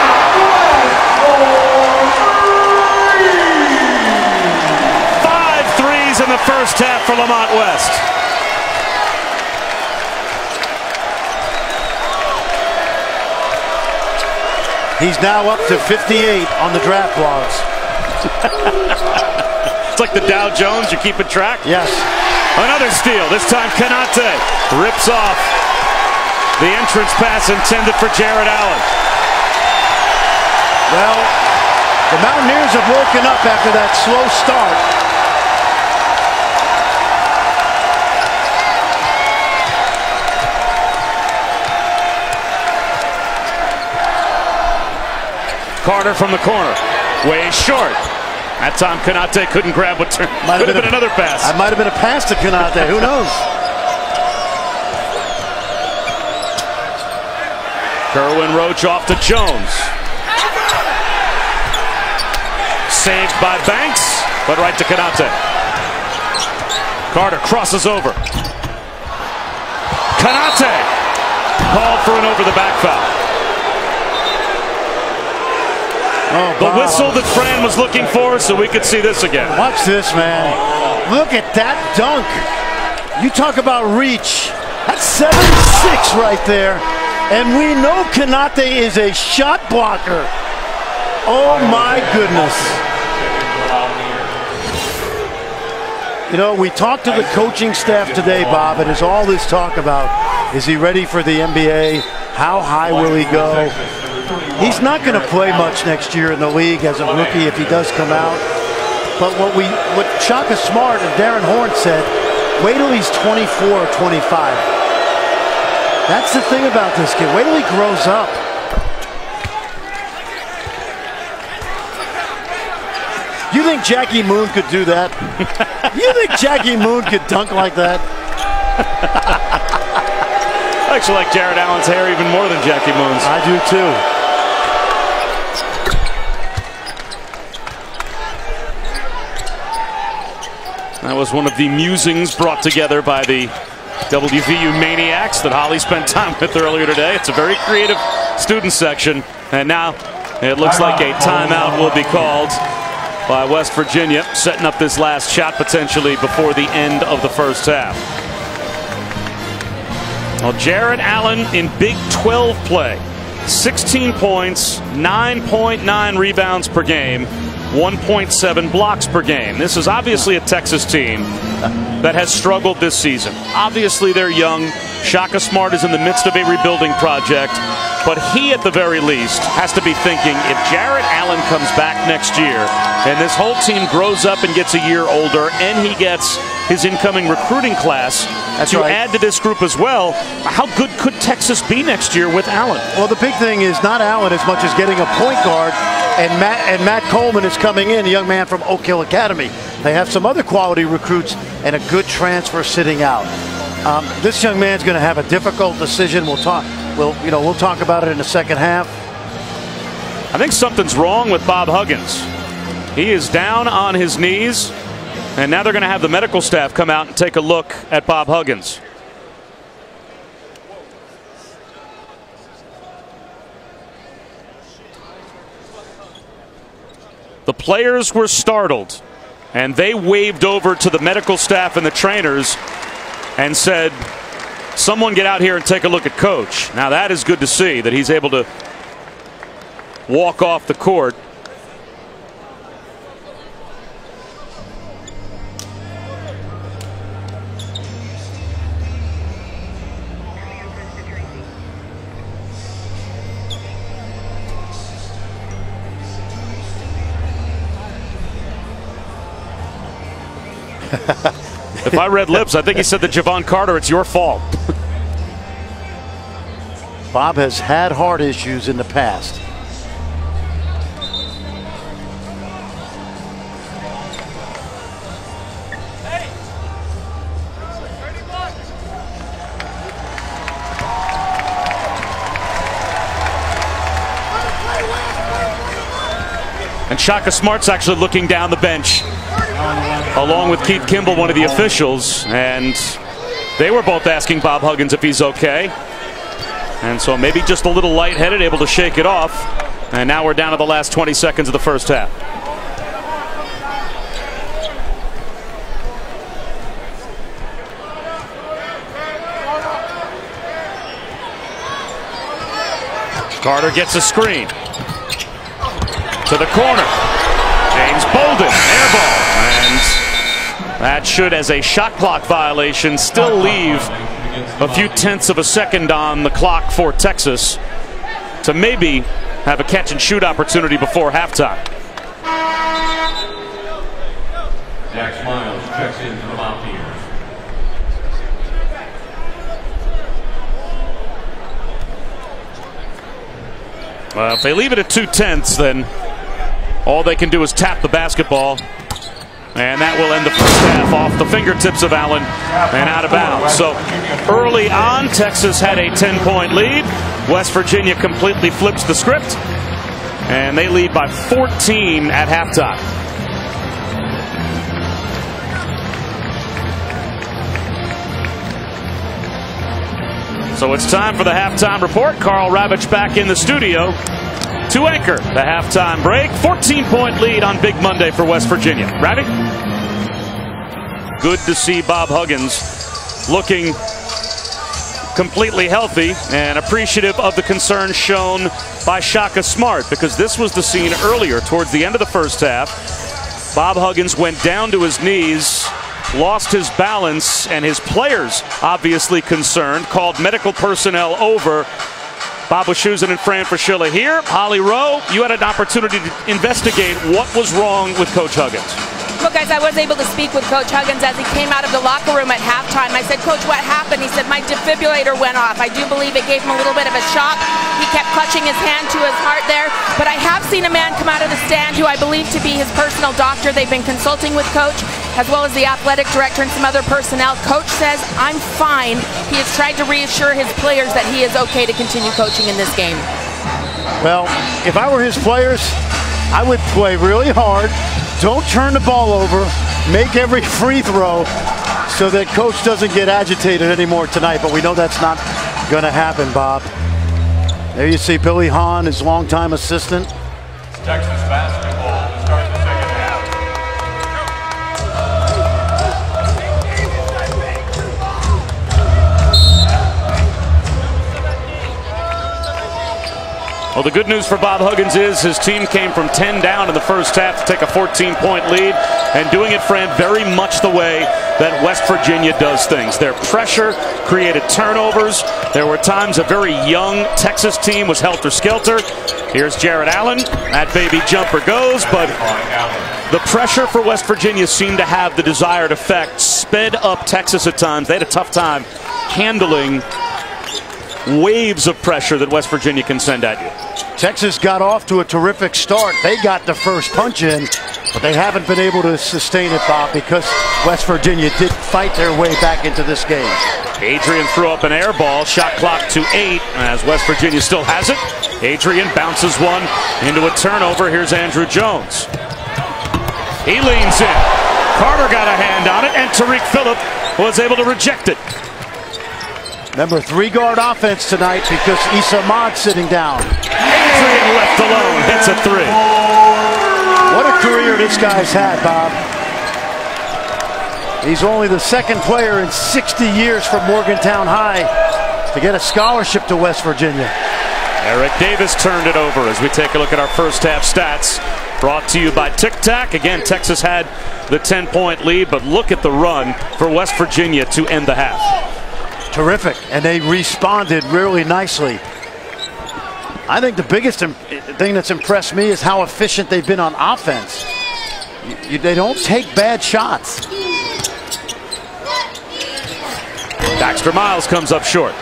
5 threes in the first half for Lamont West. He's now up to 58 on the draft blogs. It's like the Dow Jones, you're keeping track? Yes. Another steal, this time Canate rips off the entrance pass intended for Jared Allen. Well, The Mountaineers have woken up after that slow start. Carter from the corner, way short. That time Konate couldn't grab what could have been another pass. That might have been a pass to Konate, who knows? Kerwin Roach off to Jones. Saved by Banks, but right to Konate. Carter crosses over. Konate called for an over-the-back foul. Oh, the whistle that Fran was looking for, so we could see this again. Watch this, man. Look at that dunk. You talk about reach. That's 7'6" right there. And we know Konate is a shot blocker. Oh, my goodness. You know, we talked to the coaching staff today, Bob, and there's all this talk about, is he ready for the NBA? How high will he go? He's not going to play much next year in the league as a rookie if he does come out. But what Shaka Smart and Darren Horn said, wait till he's 24 or 25. That's the thing about this kid. Wait till he grows up. You think Jackie Moon could do that? You think Jackie Moon could dunk like that? I actually like Jared Allen's hair even more than Jackie Moon's. I do too. That was one of the musings brought together by the WVU Maniacs that Holly spent time with earlier today. It's a very creative student section. And now it looks like a timeout will be called by West Virginia, setting up this last shot potentially before the end of the first half. Well, Jared Allen in Big 12 play. 16 points, 9.9 rebounds per game, 1.7 blocks per game. This is obviously a Texas team that has struggled this season. Obviously, they're young. Shaka Smart is in the midst of a rebuilding project. But he, at the very least, has to be thinking, if Jared Allen comes back next year and this whole team grows up and gets a year older and he gets his incoming recruiting class to add to this group as well, how good could Texas be next year with Allen? Well, the big thing is not Allen as much as getting a point guard, and Matt Coleman is coming in, a young man from Oak Hill Academy. They have some other quality recruits and a good transfer sitting out. This young man's going to have a difficult decision. We'll talk about it in the second half. I think something's wrong with Bob Huggins. He is down on his knees, and now they're going to have the medical staff come out and take a look at Bob Huggins. The players were startled, and they waved over to the medical staff and the trainers and said, someone get out here and take a look at Coach. Now that is good to see that he's able to walk off the court. If I read lips, I think he said to Javon Carter, it's your fault. Bob has had heart issues in the past. And Shaka Smart's actually looking down the bench along with Keith Kimball, one of the officials, and they were both asking Bob Huggins if he's okay. And so maybe just a little lightheaded, able to shake it off. And now we're down to the last 20 seconds of the first half. Carter gets a screen to the corner. James Bolden, air ball. And that should, as a shot clock violation, still leave a few tenths of a second on the clock for Texas to maybe have a catch and shoot opportunity before halftime. Dax Miles checks into the Mountaineers. Well, if they leave it at 2/10, then all they can do is tap the basketball. And that will end the first half off the fingertips of Allen and out of bounds. So early on, Texas had a 10-point lead. West Virginia completely flips the script. And they lead by 14 at halftime. So it's time for the halftime report. Carl Ravitch back in the studio to anchor the halftime break. 14-point lead on Big Monday for West Virginia. Ravi? Good to see Bob Huggins looking completely healthy and appreciative of the concern shown by Shaka Smart, because this was the scene earlier towards the end of the first half. Bob Huggins went down to his knees, lost his balance, and his players obviously concerned, called medical personnel over. Bob Wischusen and Fran Fraschilla here. Holly Rowe, you had an opportunity to investigate what was wrong with Coach Huggins. Well, guys, I was able to speak with Coach Huggins as he came out of the locker room at halftime. I said, Coach, what happened? He said, my defibrillator went off. I do believe it gave him a little bit of a shock. He kept clutching his hand to his heart there. But I have seen a man come out of the stand who I believe to be his personal doctor. They've been consulting with Coach, as well as the athletic director and some other personnel. Coach says, I'm fine. He has tried to reassure his players that he is okay to continue coaching in this game. Well, if I were his players, I would play really hard. Don't turn the ball over. Make every free throw so that Coach doesn't get agitated anymore tonight. But we know that's not going to happen, Bob. There you see Billy Hahn, his longtime assistant. Texas basketball to start the second half. Well, the good news for Bob Huggins is his team came from 10 down in the first half to take a 14-point lead, and doing it, Fran, very much the way that West Virginia does things. Their pressure created turnovers. There were times a very young Texas team was helter-skelter. Here's Jarrett Allen. That baby jumper goes, but the pressure for West Virginia seemed to have the desired effect. Sped up Texas at times. They had a tough time handling waves of pressure that West Virginia can send at you. Texas got off to a terrific start. They got the first punch in, but they haven't been able to sustain it, Bob, because West Virginia did fight their way back into this game. Adrian threw up an air ball, shot clock to 8, as West Virginia still has it. Adrian bounces one into a turnover. Here's Andrew Jones. He leans in. Carter got a hand on it, and Tariq Phillip was able to reject it. Remember, three-guard offense tonight because Issa Ahmad sitting down. Adrian left alone, hits a three. What a career this guy's had, Bob. He's only the second player in 60 years from Morgantown High to get a scholarship to West Virginia. Eric Davis turned it over as we take a look at our first half stats. Brought to you by Tic Tac. Again, Texas had the 10-point lead, but look at the run for West Virginia to end the half. Terrific, and they responded really nicely. I think the biggest thing that's impressed me is how efficient they've been on offense. They don't take bad shots. Baxter Miles comes up short.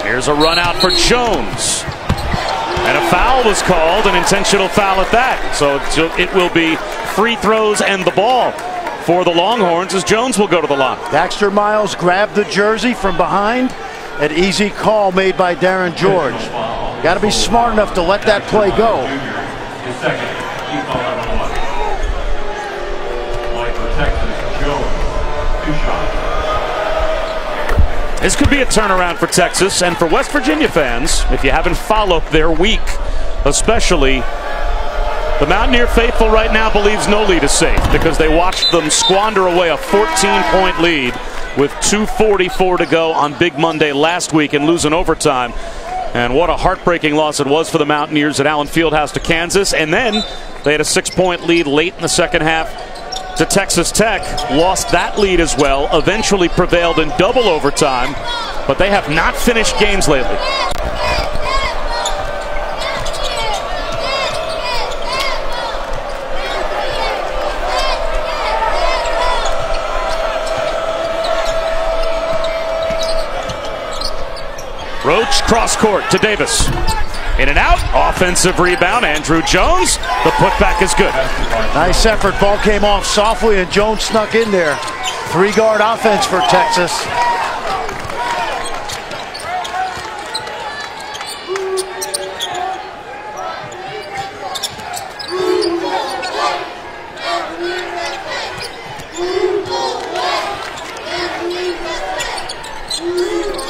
Here's a run out for Jones. And a foul was called, an intentional foul at that. So it will be free throws and the ball for the Longhorns as Jones will go to the line. Baxter Miles grabbed the jersey from behind. An easy call made by Darren George. Got to be smart enough to let that play go. His second, he's on number 1. Like for Texas, Jones, 2 shots. This could be a turnaround for Texas and for West Virginia fans. If you haven't followed their week, especially, the Mountaineer faithful right now believes no lead is safe because they watched them squander away a 14-point lead with 2:44 to go on Big Monday last week and lose in overtime. And what a heartbreaking loss it was for the Mountaineers at Allen Fieldhouse to Kansas. And then they had a 6-point lead late in the second half to Texas Tech. Lost that lead as well. Eventually prevailed in double overtime. But they have not finished games lately. Roach cross court to Davis. In and out. Offensive rebound. Andrew Jones. The putback is good. Nice effort. Ball came off softly and Jones snuck in there. 3-guard offense for Texas.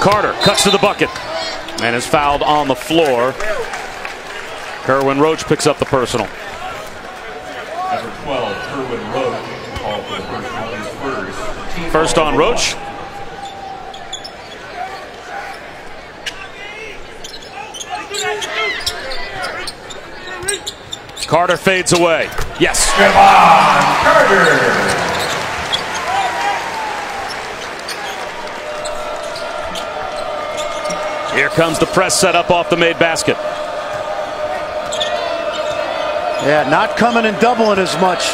Carter cuts to the bucket and is fouled on the floor. Kerwin Roach picks up the personal. Number 12, Kerwin Roach, called for the personal, his First on Roach. Carter fades away. Yes. Javon Carter. Here comes the press set up off the made basket. Yeah, not coming and doubling as much.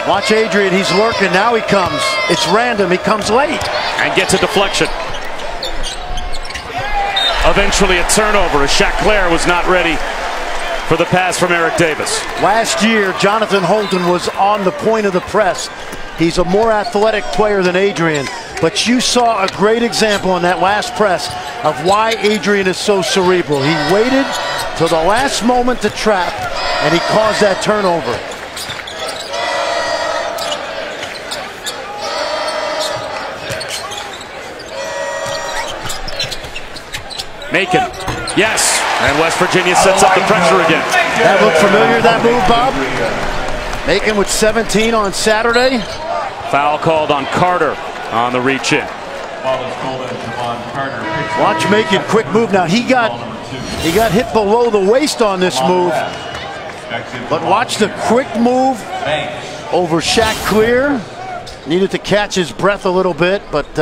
Watch Adrian, he's lurking. Now he comes. It's random. He comes late. And gets a deflection. Eventually a turnover as Shaq Claire was not ready for the pass from Eric Davis. Last year, Jonathan Holton was on the point of the press. He's a more athletic player than Adrian. But you saw a great example in that last press of why Adrian is so cerebral. He waited till the last moment to trap, and he caused that turnover. Macon, yes, and West Virginia sets up the pressure again. That looked familiar, that move, Bob? Macon with 17 on Saturday. Foul called on Carter on the reach in. Watch Macon, quick move now. He got hit below the waist on this move. But watch the quick move over Shaq Clear. Needed to catch his breath a little bit, but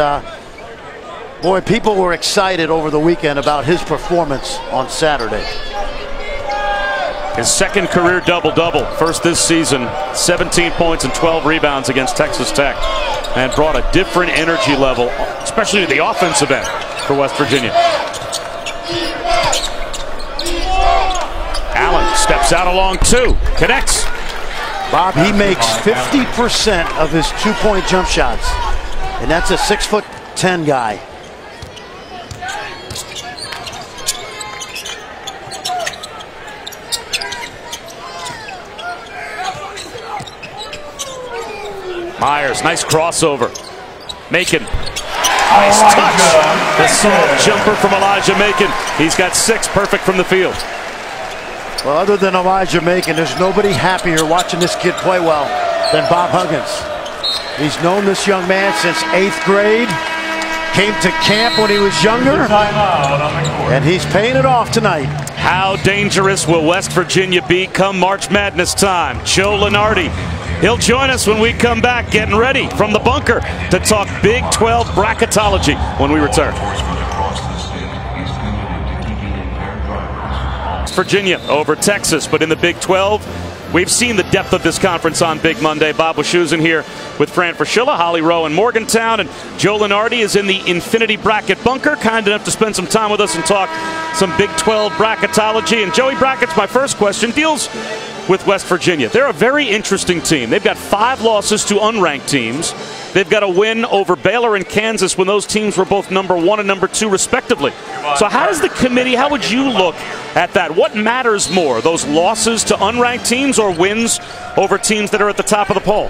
boy, people were excited over the weekend about his performance on Saturday. His second career double-double, first this season, 17 points and 12 rebounds against Texas Tech, and brought a different energy level, especially to the offensive end for West Virginia. Allen steps out along two, connects. Bob, he makes 50% of his two-point jump shots, and that's a 6'10" guy. Myers, nice crossover. Macon, nice touch. The soft jumper from Elijah Macon. He's got 6, perfect from the field. Well, other than Elijah Macon, there's nobody happier watching this kid play well than Bob Huggins. He's known this young man since 8th grade. Came to camp when he was younger, and he's paying it off tonight. How dangerous will West Virginia be come March Madness time? Joe Lunardi. He'll join us when we come back, getting ready from the bunker to talk Big 12 bracketology when we return. Virginia over Texas, but in the Big 12, we've seen the depth of this conference on Big Monday. Bob Wischusen here with Fran Fraschilla, Holly Rowe in Morgantown, and Joe Lunardi is in the Infinity Bracket bunker, kind enough to spend some time with us and talk some Big 12 bracketology. And Joey Brackets, my first question deals with West Virginia. They're a very interesting team. They've got 5 losses to unranked teams. They've got a win over Baylor and Kansas when those teams were both number 1 and number 2 respectively. So how does the committee, how would you look at that? What matters more, those losses to unranked teams or wins over teams that are at the top of the poll?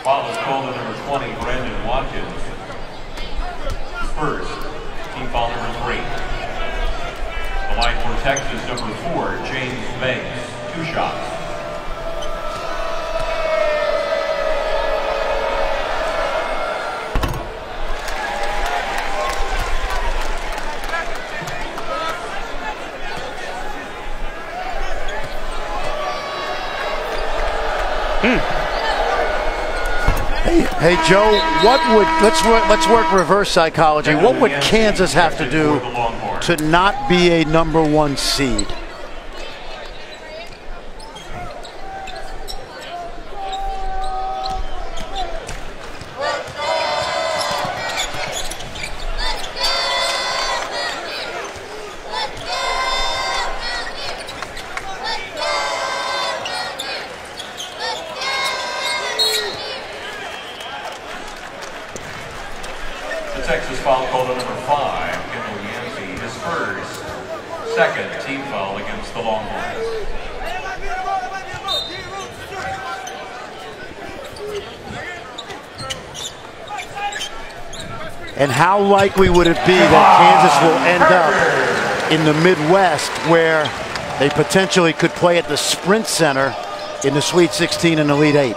Foul is called on number 20, Brandon Watkins. First, team foul number 3. The line for Texas, number 4, James Banks. 2 shots. Hey Joe, let's work reverse psychology. What would Kansas have to do to not be a #1 seed? Texas foul called on number 5, Kendall Yancey, his first, second team foul against the Longhorns. And how likely would it be that Kansas will end up in the Midwest, where they potentially could play at the Sprint Center in the Sweet 16 and Elite 8?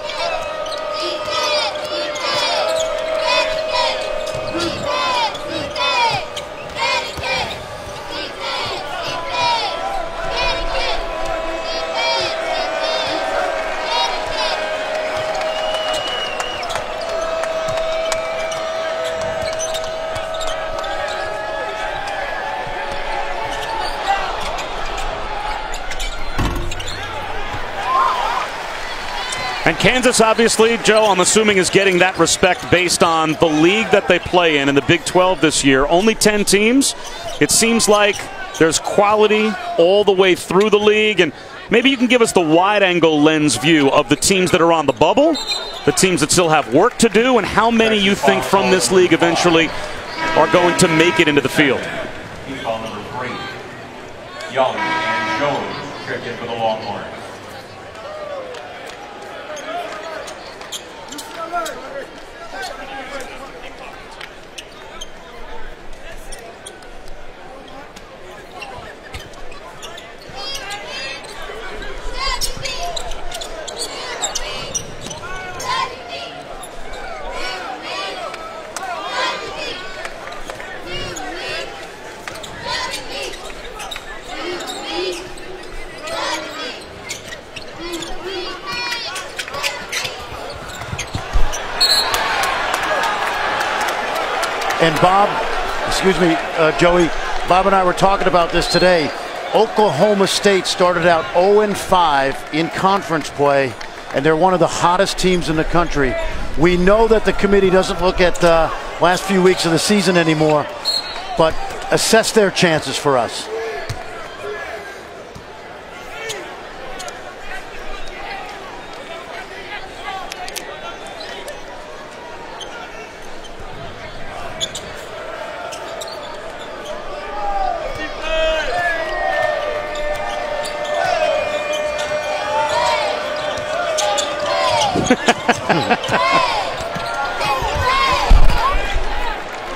And Kansas, obviously, Joe, I'm assuming is getting that respect based on the league that they play in the Big 12 this year. Only 10 teams. It seems like there's quality all the way through the league. And maybe you can give us the wide-angle lens view of the teams that are on the bubble, the teams that still have work to do, and how many you think from this league eventually are going to make it into the field. Team foul number 3, Young and Jones check in for the Longhorns. And Bob, Joey, Bob and I were talking about this today. Oklahoma State started out 0-5 in conference play, and they're one of the hottest teams in the country. We know that the committee doesn't look at the last few weeks of the season anymore, but assess their chances for us.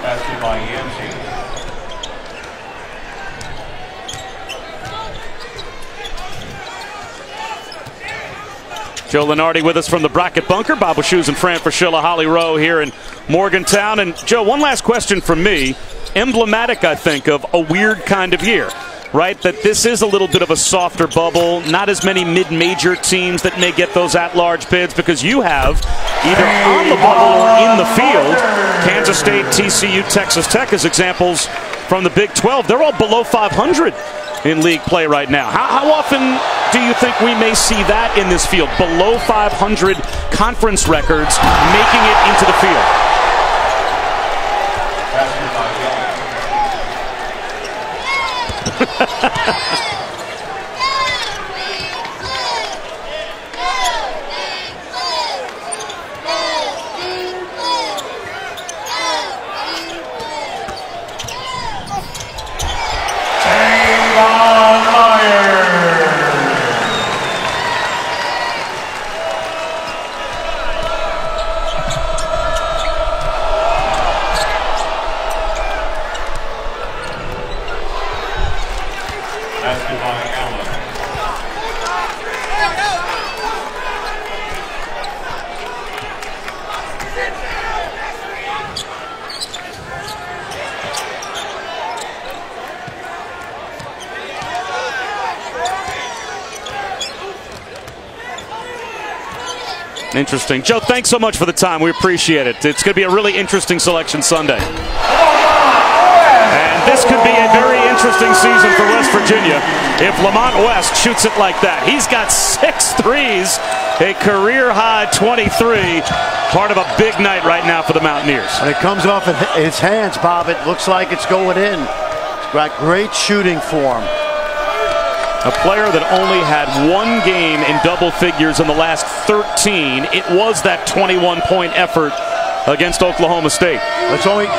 Passed by Yancey. Joe Lenardi with us from the bracket bunker. Bob Shoes and Fran Fraschilla, Holly Rowe here in Morgantown. And Joe, one last question from me. Emblematic, I think, of a weird kind of year, right? That this is a little bit of a softer bubble. Not as many mid-major teams that may get those at-large bids, because you have either on the bubble or in the field Kansas State, TCU, Texas Tech as examples from the Big 12. They're all below 500 in league play right now. How often do you think we may see that in this field? Below 500 conference records making it into the field. Interesting. Joe, thanks so much for the time. We appreciate it. It's going to be a really interesting selection Sunday. And this could be a very interesting season for West Virginia if Lamont West shoots it like that. He's got 6 threes, a career-high 23, part of a big night right now for the Mountaineers. When it comes off his hands, Bob, it looks like it's going in. He's got great shooting form. A player that only had 1 game in double figures in the last 13. It was that 21-point effort against Oklahoma State.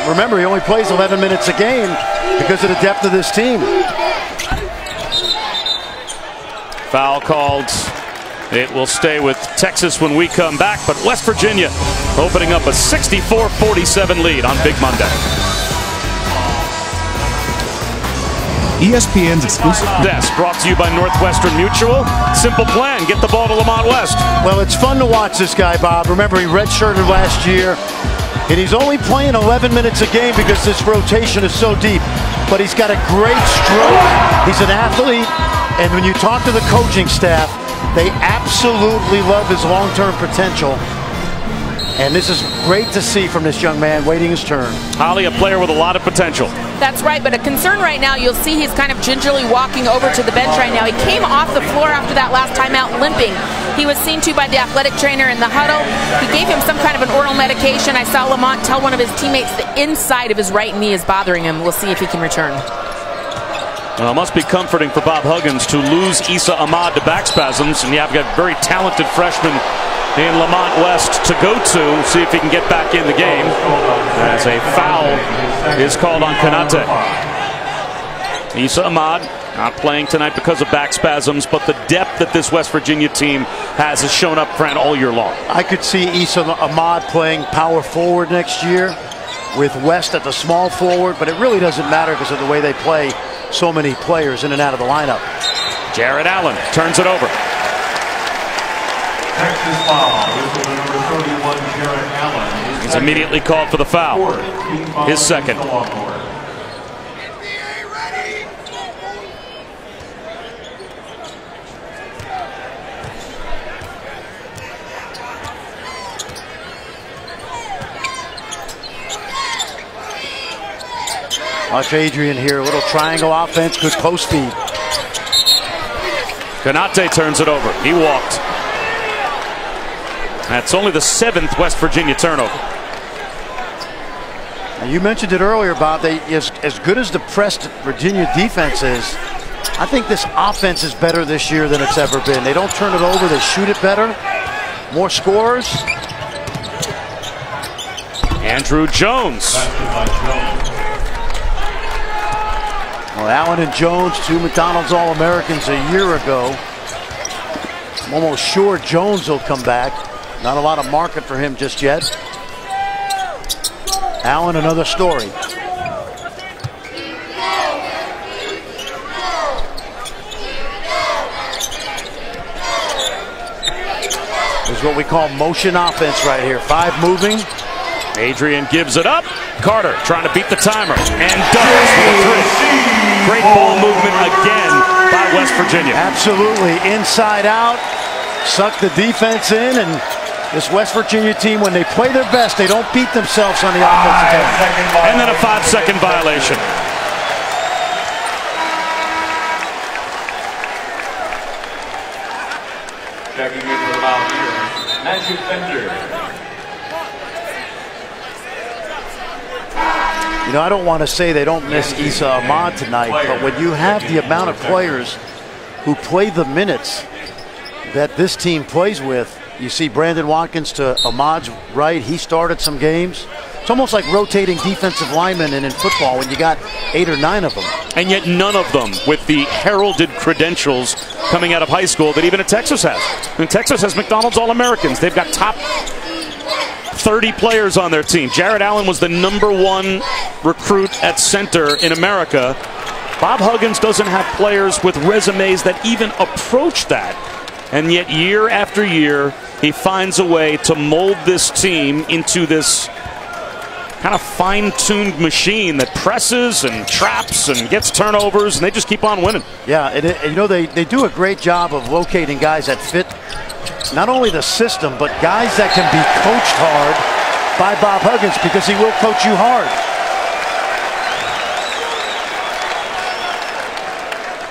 Remember, he only plays 11 minutes a game because of the depth of this team. Foul called. It will stay with Texas when we come back, but West Virginia opening up a 64-47 lead on Big Monday. ESPN's exclusive Desk brought to you by Northwestern Mutual. Simple plan, get the ball to Lamont West. Well, it's fun to watch this guy, Bob. Remember, he redshirted last year, and he's only playing 11 minutes a game because this rotation is so deep. But he's got a great stroke. He's an athlete, and when you talk to the coaching staff, they absolutely love his long-term potential. And this is great to see from this young man waiting his turn. Holly, a player with a lot of potential. That's right, but a concern right now, you'll see he's kind of gingerly walking over to the bench right now. He came off the floor after that last timeout limping. He was seen to by the athletic trainer in the huddle. He gave him some kind of an oral medication. I saw Lamont tell one of his teammates the inside of his right knee is bothering him. We'll see if he can return. Well, it must be comforting for Bob Huggins to lose Issa Ahmad to back spasms, and you have got a very talented freshman in Lamont West to go to, see if he can get back in the game, as a foul is called on Kanate. Issa Ahmad not playing tonight because of back spasms, but the depth that this West Virginia team has shown up front all year long. I could see Issa Ahmad playing power forward next year with West at the small forward, but it really doesn't matter because of the way they play so many players in and out of the lineup. Jared Allen turns it over. Texas foul. This is number 31, Jared Allen. He's immediately called for the foul. His second. Watch Adrian here, a little triangle offense, good post feed. Kanate turns it over. He walked. That's only the 7th West Virginia turnover. Now you mentioned it earlier, Bob. As good as the pressed Virginia defense is, I think this offense is better this year than it's ever been. They don't turn it over, they shoot it better. More scorers. Andrew Jones. Well, Allen and Jones, 2 McDonald's All-Americans a year ago. I'm almost sure Jones will come back. Not a lot of market for him just yet. Allen, another story. This is what we call motion offense right here. 5 moving. Adrian gives it up. Carter trying to beat the timer and does with a 3. Great ball movement again by West Virginia. Absolutely, inside out, suck the defense in, and this West Virginia team, when they play their best, they don't beat themselves on the offensive end. And then a 5-second violation. Checking in for the Mountaineers, Magic Bender. You know, I don't want to say they don't miss Issa Ahmad tonight, but when you have the amount of players who play the minutes that this team plays with, you see Brandon Watkins to Ahmad's right. He started some games. It's almost like rotating defensive linemen in football when you got 8 or 9 of them. And yet none of them with the heralded credentials coming out of high school that even Texas has. And Texas has McDonald's All-Americans. They've got top 30 players on their team. Jared Allen was the #1 recruit at center in America. Bob Huggins doesn't have players with resumes that even approach that. And yet year after year, he finds a way to mold this team into this kind of fine-tuned machine that presses and traps and gets turnovers, and they just keep on winning. Yeah, you know, they do a great job of locating guys that fit not only the system, but guys that can be coached hard by Bob Huggins, because he will coach you hard.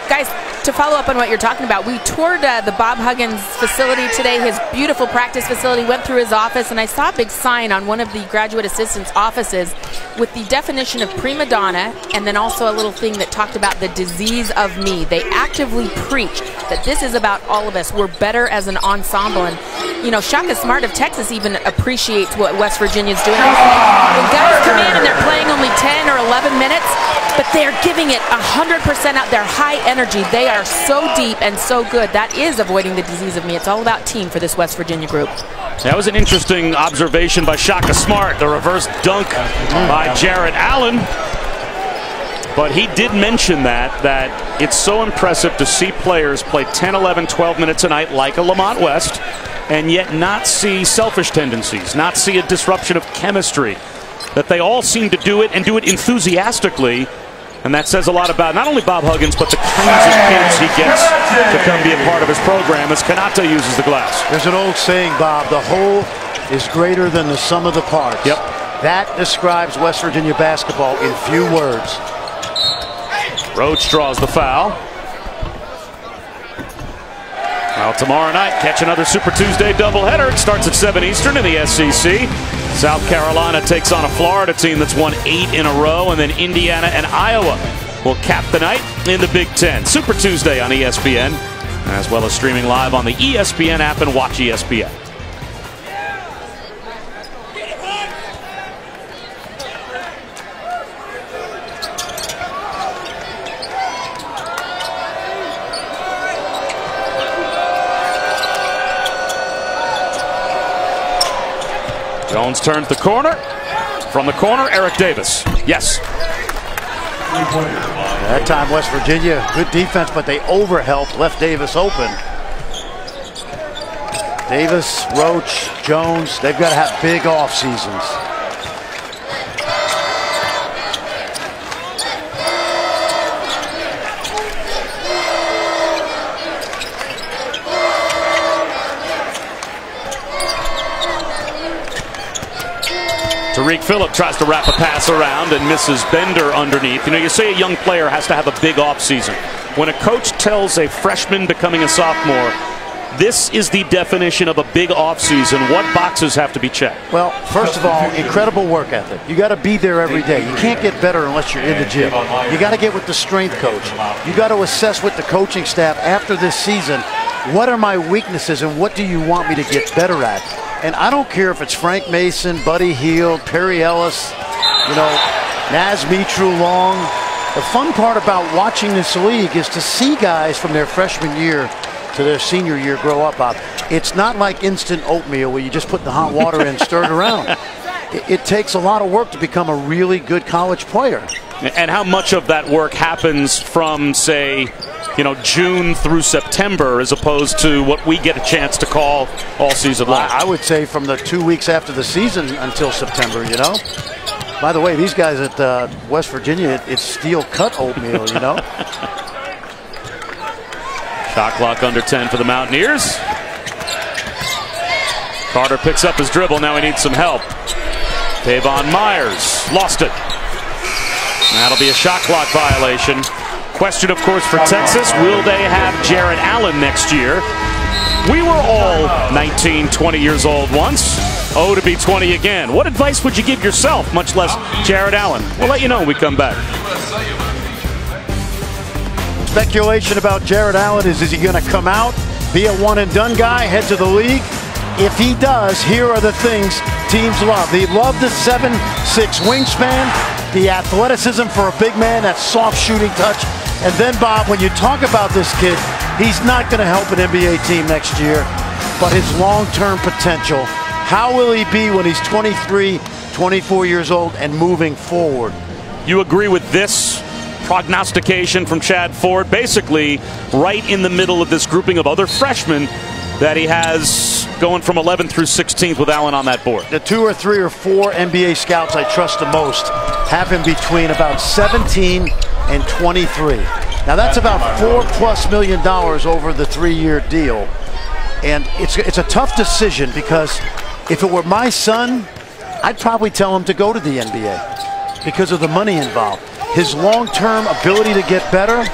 Guys, to follow up on what you're talking about, we toured the Bob Huggins facility today, his beautiful practice facility, went through his office, and I saw a big sign on one of the graduate assistants' offices with the definition of prima donna, and then also a little thing that talked about the disease of me. They actively preach that this is about all of us. We're better as an ensemble. And, you know, Shaka Smart of Texas even appreciates what West Virginia's doing. When guys come in and they're playing only 10 or 11 minutes, but they're giving it 100% out. They're high energy. They are so deep and so good. That is avoiding the disease of me. It's all about team for this West Virginia group. That was an interesting observation by Shaka Smart, the reverse dunk by Jared Allen. But he did mention that it's so impressive to see players play 10, 11, 12 minutes a night like a Lamont West, and yet not see selfish tendencies, not see a disruption of chemistry. That they all seem to do it and do it enthusiastically. And that says a lot about not only Bob Huggins, but the kinds of kids he gets to come be a part of his program as Kanata uses the glass. There's an old saying, Bob, the whole is greater than the sum of the parts. Yep. That describes West Virginia basketball in few words. Roach draws the foul. Well, tomorrow night, catch another Super Tuesday doubleheader. It starts at 7 Eastern in the SEC. South Carolina takes on a Florida team that's won 8 in a row, and then Indiana and Iowa will cap the night in the Big Ten. Super Tuesday on ESPN, as well as streaming live on the ESPN app and Watch ESPN. Jones turns the corner. From the corner, Eric Davis. Yes. That time West Virginia, good defense, but they overhelped, left Davis open. Davis, Roach, Jones, they've got to have big off seasons. Tariq Phillip tries to wrap a pass around and misses Bender underneath. You know, you say a young player has to have a big offseason. When a coach tells a freshman becoming a sophomore, this is the definition of a big offseason, what boxes have to be checked? Well, first of all, incredible work ethic. You got to be there every day. You can't get better unless you're in the gym. You got to get with the strength coach. You got to assess with the coaching staff after this season, what are my weaknesses and what do you want me to get better at? And I don't care if it's Frank Mason, Buddy Hield, Perry Ellis, you know, Naz Mitru Long. The fun part about watching this league is to see guys from their freshman year to their senior year grow up, Bob. It's not like instant oatmeal where you just put the hot water in and stir it around. It takes a lot of work to become a really good college player. And how much of that work happens from, say, you know, June through September as opposed to what we get a chance to call all season long? I would say from the 2 weeks after the season until September, you know. By the way, these guys at West Virginia, it's steel cut oatmeal, you know. Shot clock under 10 for the Mountaineers. Carter picks up his dribble. Now he needs some help. Tavon Myers lost it. That'll be a shot clock violation. Question, of course, for Texas, will they have Jared Allen next year? We were all 19, 20 years old once. Oh, to be 20 again. What advice would you give yourself, much less Jared Allen? We'll let you know when we come back. Speculation about Jared Allen is he going to come out, be a one-and-done guy, head to the league? If he does, here are the things teams love. They love the 7'6" wingspan, the athleticism for a big man, that soft shooting touch. And then, Bob, when you talk about this kid, he's not going to help an NBA team next year, but his long-term potential. How will he be when he's 23, 24 years old and moving forward? You agree with this prognostication from Chad Ford? Basically, right in the middle of this grouping of other freshmen that he has going from 11th through 16th with Allen on that board. The 2 or 3 or 4 NBA scouts I trust the most have him between about 17 and 23. Now that's about $4+ million over the 3-year deal. And it's a tough decision, because if it were my son, I'd probably tell him to go to the NBA because of the money involved. His long-term ability to get better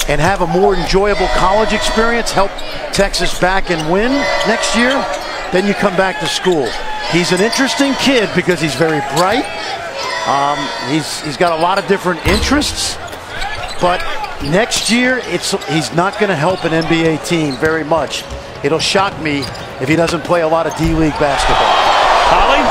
and have a more enjoyable college experience, help Texas back and win next year, then you come back to school. He's an interesting kid because he's very bright. He's got a lot of different interests, but next year he's not going to help an NBA team very much. It'll shock me if he doesn't play a lot of D-League basketball. Holly?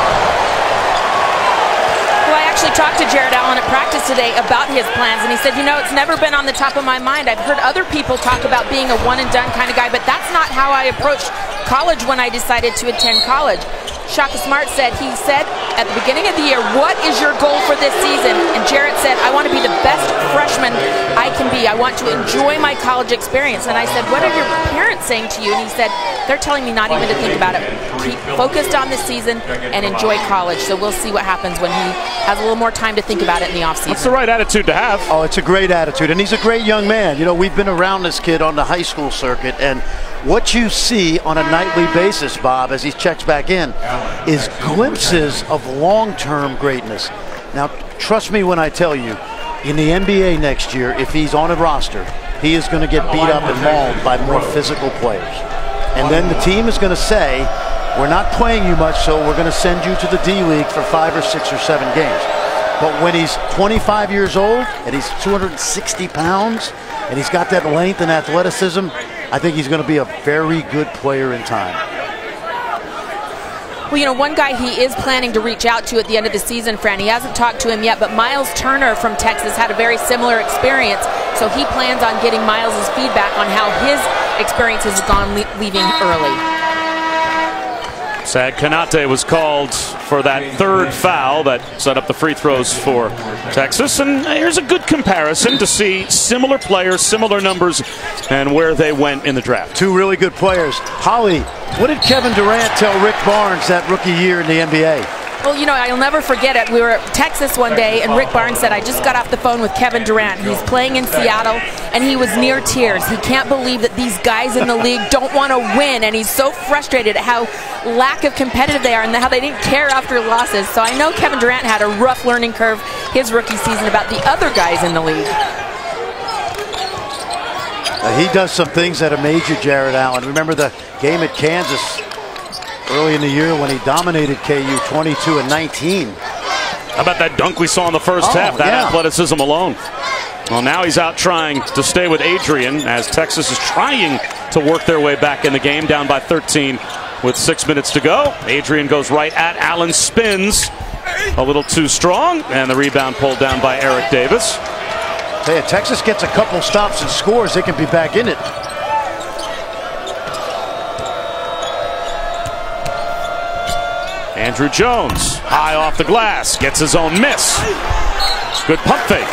Well, I actually talked to Jared Allen at practice today about his plans, and he said, you know, it's never been on the top of my mind. I've heard other people talk about being a one-and-done kind of guy, but that's not how I approached college when I decided to attend college. Shaka Smart said, he said at the beginning of the year, what is your goal for this season? And Jarrett said, I want to be the best freshman I can be. I want to enjoy my college experience. And I said, what are your parents saying to you? And he said, they're telling me not even to think about it. Keep focused on this season and enjoy college. So we'll see what happens when he has a little more time to think about it in the offseason. That's the right attitude to have. Oh, it's a great attitude. And he's a great young man. You know, we've been around this kid on the high school circuit, and what you see on a nightly basis, Bob, as he checks back in, is glimpses of long-term greatness. Now, trust me when I tell you, in the NBA next year, if he's on a roster, he is going to get beat up and mauled by more physical players. And then the team is going to say, we're not playing you much, so we're going to send you to the D-League for 5 or 6 or 7 games. But when he's 25 years old and he's 260 pounds and he's got that length and athleticism, I think he's going to be a very good player in time. Well, you know, one guy he is planning to reach out to at the end of the season, Fran, he hasn't talked to him yet, but Miles Turner from Texas had a very similar experience, so he plans on getting Miles' feedback on how his experience has gone leaving early. Sad Kanate was called for that third foul that set up the free throws for Texas. And here's a good comparison to see similar players, similar numbers, and where they went in the draft. Two really good players. Holly, what did Kevin Durant tell Rick Barnes that rookie year in the NBA? Well, you know, I'll never forget it. We were at Texas one day, and Rick Barnes said, I just got off the phone with Kevin Durant. He's playing in Seattle, and he was near tears. He can't believe that these guys in the league don't want to win, and he's so frustrated at how lack of competitive they are and how they didn't care after losses. So I know Kevin Durant had a rough learning curve his rookie season about the other guys in the league. He does some things that amaze you, Jared Allen. Remember the game at Kansas early in the year when he dominated KU 22-19. How about that dunk we saw in the first half? That athleticism alone. Well, now he's out trying to stay with Adrian as Texas is trying to work their way back in the game, down by 13 with 6 minutes to go. Adrian goes right at Allen, spins a little too strong, and the rebound pulled down by Eric Davis. Hey, if Texas gets a couple stops and scores, they can be back in it. Andrew Jones, high off the glass, gets his own miss. Good pump fake.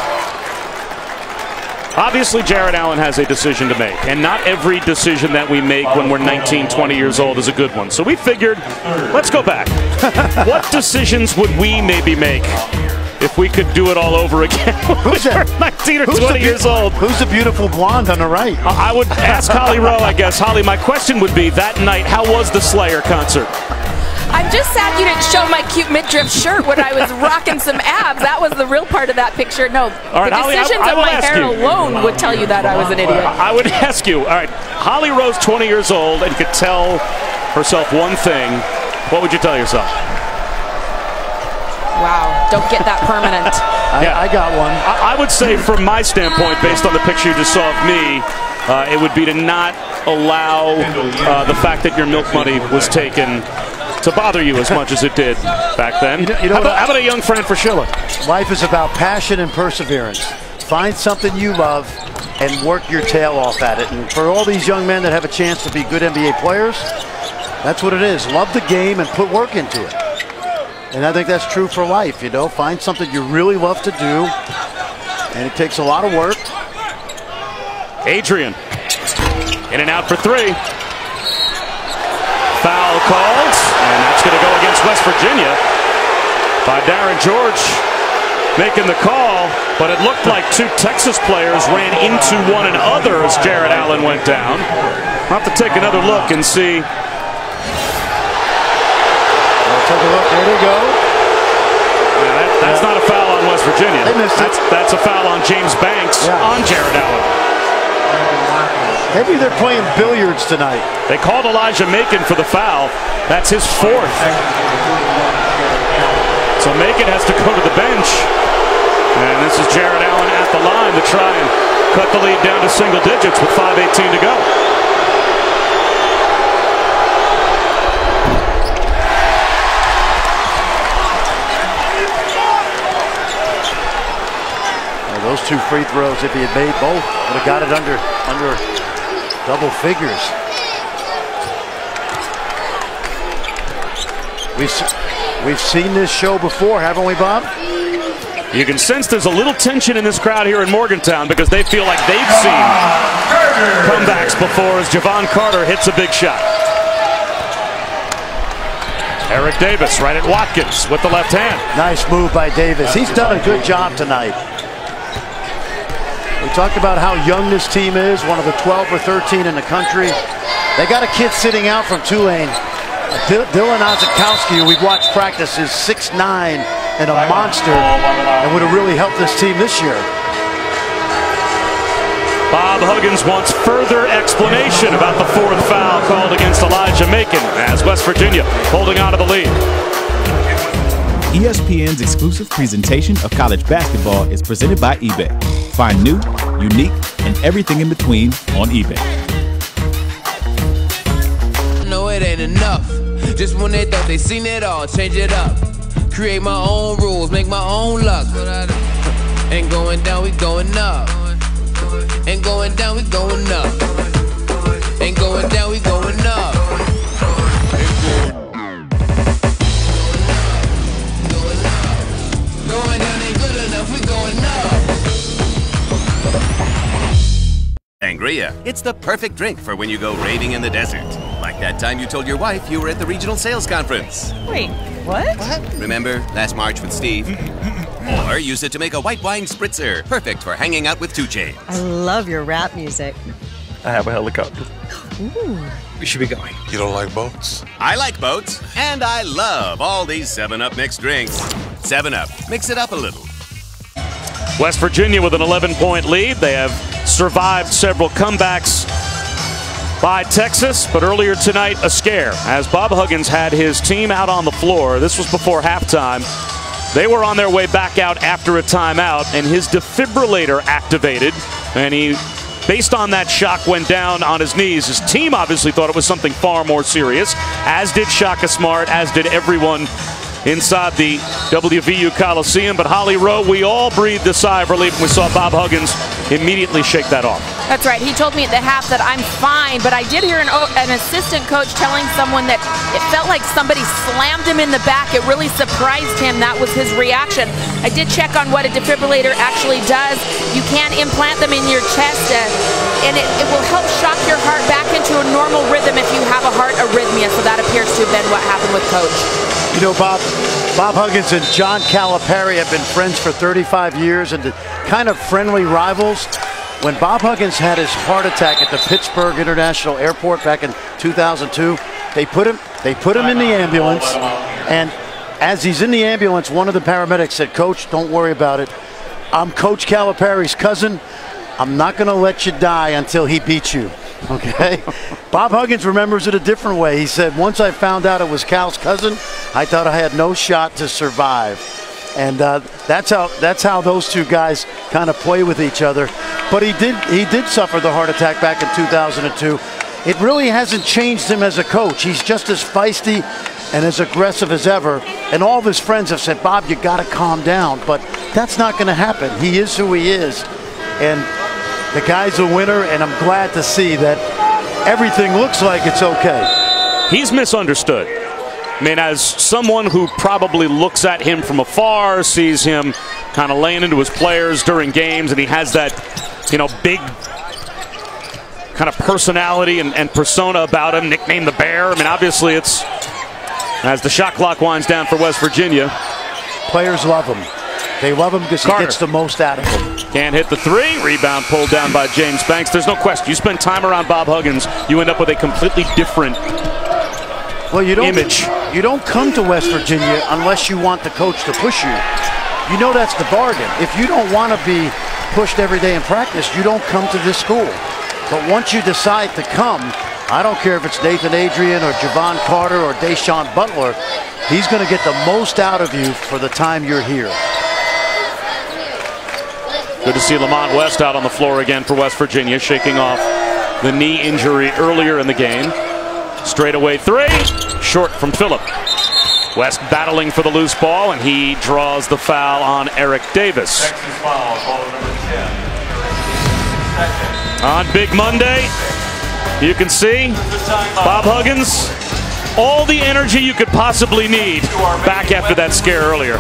Obviously, Jared Allen has a decision to make, and not every decision that we make when we're 19, 20 years old is a good one. So we figured, let's go back. What decisions would we maybe make if we could do it all over again? Who's that? 19 or 20 years old. Who's the beautiful blonde on the right? I would ask Holly Rowe, I guess. Holly, my question would be, that night, how was the Slayer concert? I'm just sad you didn't show my cute midriff shirt when I was rocking some abs. That was the real part of that picture. No, all right, the decisions Holly, of my hair alone would tell you that I was an idiot. I would ask you, all right, Holly Rowe's 20 years old and could tell herself one thing. What would you tell yourself? Wow, don't get that permanent. I got one. I would say from my standpoint, based on the picture you just saw of me, it would be to not allow the fact that your milk money was taken to bother you as much as it did back then. How about a young Fran Fraschilla? Life is about passion and perseverance. Find something you love and work your tail off at it. And for all these young men that have a chance to be good NBA players, that's what it is. Love the game and put work into it. And I think that's true for life, you know. Find something you really love to do, and it takes a lot of work. Adrian, in and out for three. Foul called, and that's going to go against West Virginia by Darren George. making the call, but it looked like two Texas players ran into one another as Jared Allen went down. I'll have to take another look and see. We'll take a look. There they go. That's not a foul on West Virginia. They missed it. That's a foul on James Banks on Jared Allen. Maybe they're playing billiards tonight. They called Elijah Macon for the foul. That's his fourth. So Macon has to go to the bench. And this is Jared Allen at the line to try and cut the lead down to single digits with 5:18 to go. Those two free throws, if he had made both, would have got it under double figures. We've seen this show before, haven't we, Bob? You can sense there's a little tension in this crowd here in Morgantown because they feel like they've seen comebacks before as Javon Carter hits a big shot. Eric Davis right at Watkins with the left hand. Nice move by Davis. He's done a good job tonight. We talked about how young this team is, one of the 12 or 13 in the country. They got a kid sitting out from Tulane, Dylan Ozakowski, who we've watched practice, is 6'9" and a monster, and would have really helped this team this year. Bob Huggins wants further explanation about the fourth foul called against Elijah Macon as West Virginia holding on to the lead. ESPN's exclusive presentation of college basketball is presented by eBay. Find new, unique, and everything in between on eBay. No, it ain't enough. Just when they thought they seen it all, change it up. Create my own rules, make my own luck. Ain't going down, we going up. Ain't going down, we going up. Ain't going down, we going up. Going down ain't good enough, we going up. Sangria. It's the perfect drink for when you go raving in the desert. Like that time you told your wife you were at the regional sales conference. Wait, what? Remember last March with Steve? Or use it to make a white wine spritzer, perfect for hanging out with 2 Chainz. I love your rap music. I have a helicopter. Ooh. We should be going. You don't like boats? I like boats, and I love all these 7-Up mixed drinks. 7-Up, mix it up a little. West Virginia with an 11-point lead. They have survived several comebacks by Texas, but earlier tonight a scare as Bob Huggins had his team out on the floor. This was before halftime. They were on their way back out after a timeout, and his defibrillator activated, and he, based on that shock, went down on his knees. His team obviously thought it was something far more serious, as did Shaka Smart, as did everyone inside the WVU Coliseum. But Holly Rowe, we all breathed a sigh of relief when we saw Bob Huggins immediately shake that off. That's right. He told me at the half that I'm fine, but I did hear an assistant coach telling someone that it felt like somebody slammed him in the back. It really surprised him. That was his reaction. I did check on what a defibrillator actually does. You can implant them in your chest, and it will help shock your heart back into a normal rhythm if you have a heart arrhythmia. So that appears to have been what happened with Coach. You know, Bob Huggins and John Calipari have been friends for 35 years and kind of friendly rivals. When Bob Huggins had his heart attack at the Pittsburgh International Airport back in 2002, they put him in the ambulance, and as he's in the ambulance, one of the paramedics said, "Coach, don't worry about it. I'm Coach Calipari's cousin. I'm not going to let you die until he beats you." Okay? Bob Huggins remembers it a different way. He said, "Once I found out it was Cal's cousin, I thought I had no shot to survive." And that's how those two guys kind of play with each other. But he did suffer the heart attack back in 2002. It really hasn't changed him as a coach. He's just as feisty and as aggressive as ever. And all of his friends have said, "Bob, you got to calm down." But that's not going to happen. He is who he is. And the guy's a winner, and I'm glad to see that everything looks like it's okay. He's misunderstood. I mean, as someone who probably looks at him from afar, sees him kind of laying into his players during games, and he has that, big kind of personality and persona about him, nicknamed the Bear. I mean, obviously it's, as the shot clock winds down for West Virginia. Players love him. They love him because he gets the most out of him. Can't hit the three. Rebound pulled down by James Banks. There's no question. You spend time around Bob Huggins, you end up with a completely different image. You don't come to West Virginia unless you want the coach to push you. You know that's the bargain. If you don't want to be pushed every day in practice, you don't come to this school. But once you decide to come, I don't care if it's Nathan Adrian or Javon Carter or Deshaun Butler, he's going to get the most out of you for the time you're here. Good to see Lamont West out on the floor again for West Virginia, shaking off the knee injury earlier in the game. Straightaway three, short from Phillip. West battling for the loose ball, and he draws the foul on Eric Davis. Texas foul, ball number 10. On Big Monday, you can see Bob Huggins, all the energy you could possibly need back after that scare earlier.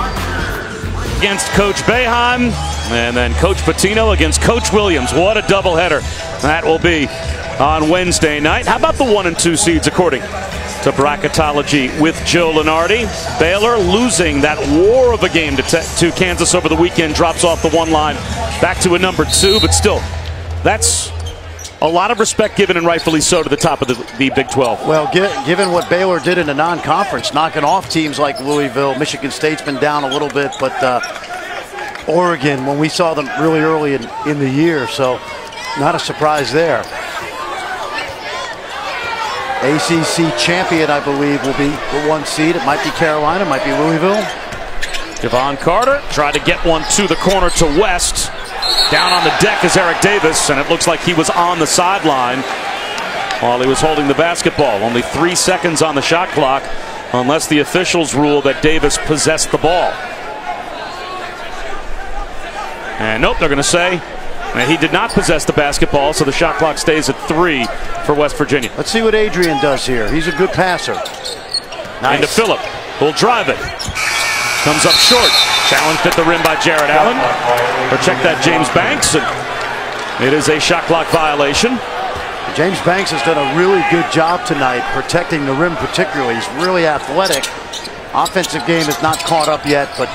Against Coach Boeheim, and then Coach Pitino against Coach Williams. What a doubleheader that will be on Wednesday night. How about the 1 and 2 seeds according to bracketology with Joe Lunardi? Baylor losing that war of a game to Kansas over the weekend, drops off the 1 line back to a number 2, but still, that's a lot of respect given, and rightfully so, to the top of the Big 12. Well, given what Baylor did in the non-conference, knocking off teams like Louisville, Michigan State's been down a little bit, but Oregon, when we saw them really early in the year, so not a surprise there. ACC champion, I believe, will be the 1 seed. It might be Carolina, it might be Louisville. Javon Carter tried to get one to the corner to West. Down on the deck is Eric Davis, and it looks like he was on the sideline while he was holding the basketball. Only 3 seconds on the shot clock, unless the officials rule that Davis possessed the ball. And nope, they're going to say he did not possess the basketball, so the shot clock stays at 3 for West Virginia. Let's see what Adrian does here. He's a good passer. Nice. Into Phillip, who'll drive it. Comes up short. Challenged at the rim by Jared Allen. Or check that, James Banks. And it is a shot clock violation. James Banks has done a really good job tonight protecting the rim particularly. He's really athletic. Offensive game is not caught up yet, but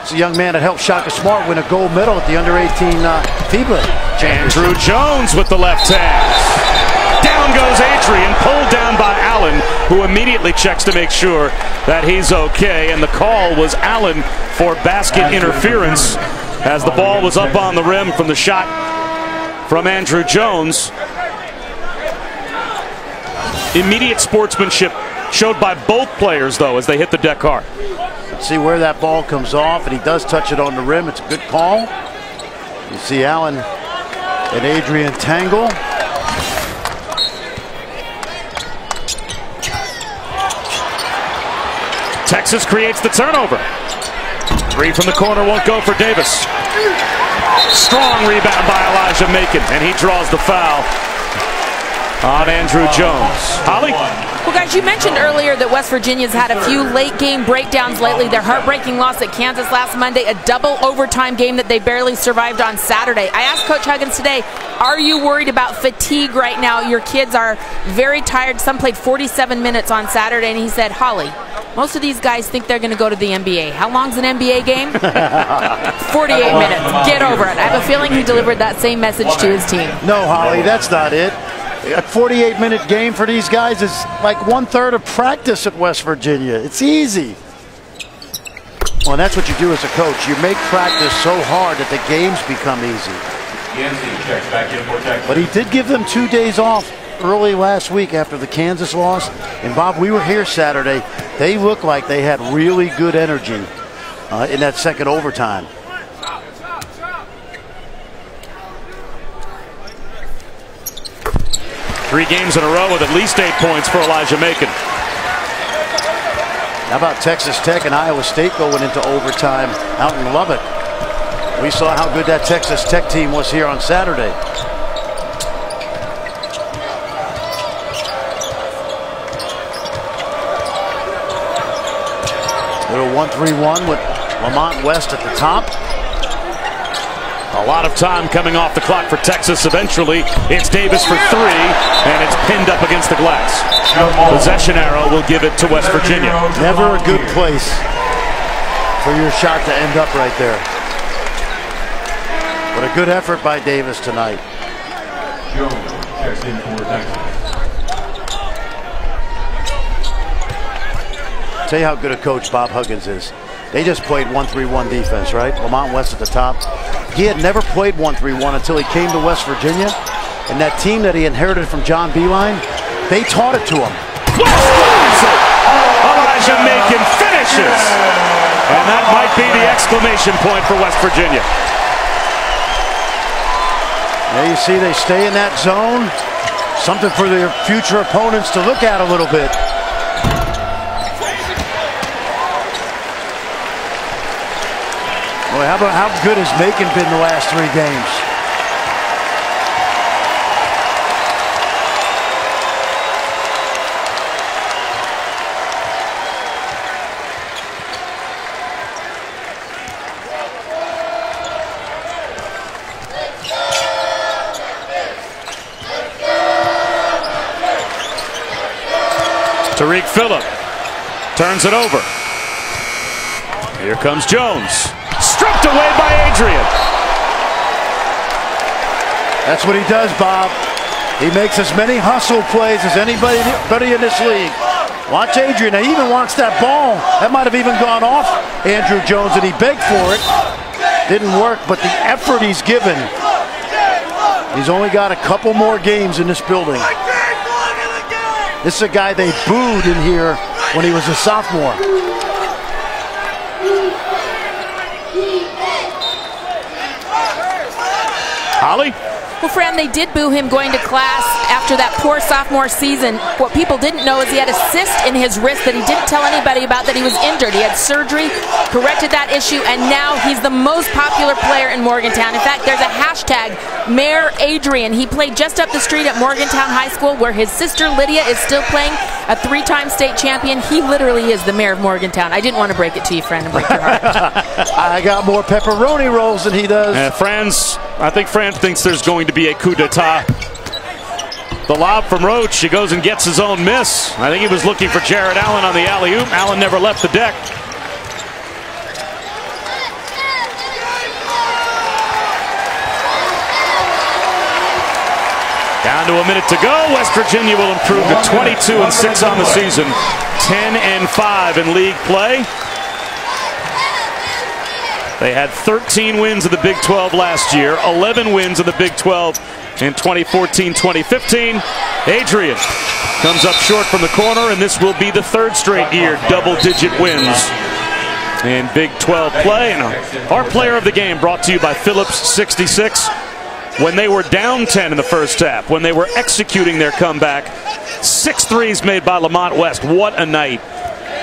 it's a young man that helped Shaka Smart win a gold medal at the under-18 FIBA championship. Andrew Jones with the left hand. Down goes Adrian, pulled down by Allen, who immediately checks to make sure that he's okay. And the call was Allen for basket interference as the ball was up on the rim from the shot from Andrew Jones. Immediate sportsmanship showed by both players, though, as they hit the deck hard. Let's see where that ball comes off, and he does touch it on the rim. It's a good call. You see Allen and Adrian tangle. Texas creates the turnover. 3 from the corner won't go for Davis. Strong rebound by Elijah Macon, and he draws the foul on Andrew Jones. Holly? Well, guys, you mentioned earlier that West Virginia's had a few late game breakdowns lately. Their heartbreaking loss at Kansas last Monday, a double overtime game that they barely survived on Saturday. I asked Coach Huggins today, are you worried about fatigue right now? Your kids are very tired. Some played 47 minutes on Saturday, and he said, Holly, most of these guys think they're going to go to the NBA. How long's an NBA game? 48 minutes. Get over it. I have a feeling he delivered that same message to his team. No, Holly, that's not it. A 48-minute game for these guys is like 1/3 of practice at West Virginia. It's easy. Well, and that's what you do as a coach. You make practice so hard that the games become easy. Checks back in for Texas. But he did give them 2 days off early last week after the Kansas loss. And Bob, we were here Saturday. They looked like they had really good energy in that second overtime. Three games in a row with at least 8 points for Elijah Macon. How about Texas Tech and Iowa State going into overtime out in Lubbock? We saw how good that Texas Tech team was here on Saturday. Little 1-3-1 with Lamont West at the top. A lot of time coming off the clock for Texas. Eventually, it's Davis for 3, and it's pinned up against the glass. Possession arrow will give it to West Virginia. Never a good place for your shot to end up right there. But a good effort by Davis tonight. Jones checks in for Texas. Tell you how good a coach Bob Huggins is. They just played 1-3-1 defense, right? Lamont West at the top. He had never played 1-3-1 until he came to West Virginia. And that team that he inherited from John Beeline, they taught it to him. Elijah Macon finishes. And that might be the exclamation point for West Virginia. There you see they stay in that zone. Something for their future opponents to look at a little bit. Boy, how good has Macon been the last 3 games? Tariq Phillip turns it over. Here comes Jones. Stripped away by Adrian. That's what he does, Bob. He makes as many hustle plays as anybody in this league. Watch Adrian. Now, he even wants that ball. That might have even gone off Andrew Jones, and he begged for it. Didn't work, but the effort he's given. He's only got a couple more games in this building. This is a guy they booed in here when he was a sophomore. Holly? Well, Fran, they did boo him going to class after that poor sophomore season. What people didn't know is he had a cyst in his wrist that he didn't tell anybody about, that he was injured. He had surgery, corrected that issue, and now he's the most popular player in Morgantown. In fact, there's a hashtag, Mayor Adrian. He played just up the street at Morgantown High School, where his sister Lydia is still playing, a 3-time state champion. He literally is the mayor of Morgantown. I didn't want to break it to you, Fran, and break your heart. I got more pepperoni rolls than he does. I think Fran thinks there's going to be a coup d'etat. The lob from Roach. He goes and gets his own miss. I think he was looking for Jared Allen on the alley-oop. Allen never left the deck. Down to a minute to go. West Virginia will improve to 22-6 on the season. 10-5 in league play. They had 13 wins in the Big 12 last year, 11 wins in the Big 12 in 2014-2015. Adrian comes up short from the corner, and this will be the 3rd straight year double-digit wins in Big 12 play. And our player of the game brought to you by Phillips 66. When they were down 10 in the first half, when they were executing their comeback, 6 threes made by Lamont West. What a night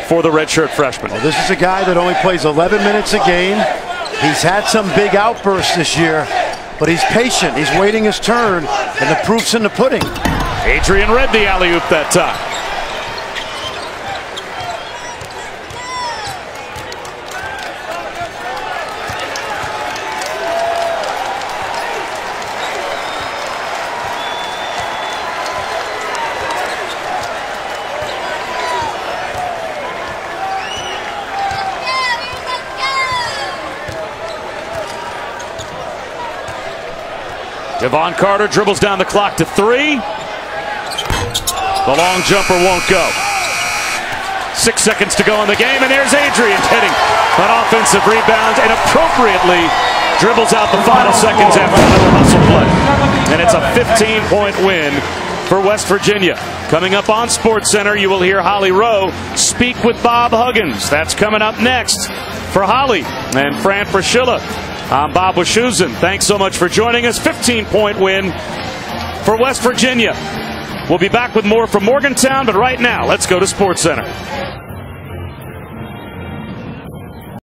for the redshirt freshman. Well, this is a guy that only plays 11 minutes a game. He's had some big outbursts this year, but he's patient. He's waiting his turn, and the proof's in the pudding. Adrian read the alley-oop that time. Devon Carter dribbles down the clock to 3. The long jumper won't go. 6 seconds to go in the game, and there's Adrian hitting an offensive rebound and appropriately dribbles out the final seconds after another hustle play. And it's a 15-point win for West Virginia. Coming up on SportsCenter, you will hear Holly Rowe speak with Bob Huggins. That's coming up next. For Holly and Fran Fraschilla, I'm Bob Wischusen. Thanks so much for joining us. 15-point win for West Virginia. We'll be back with more from Morgantown, but right now, let's go to SportsCenter.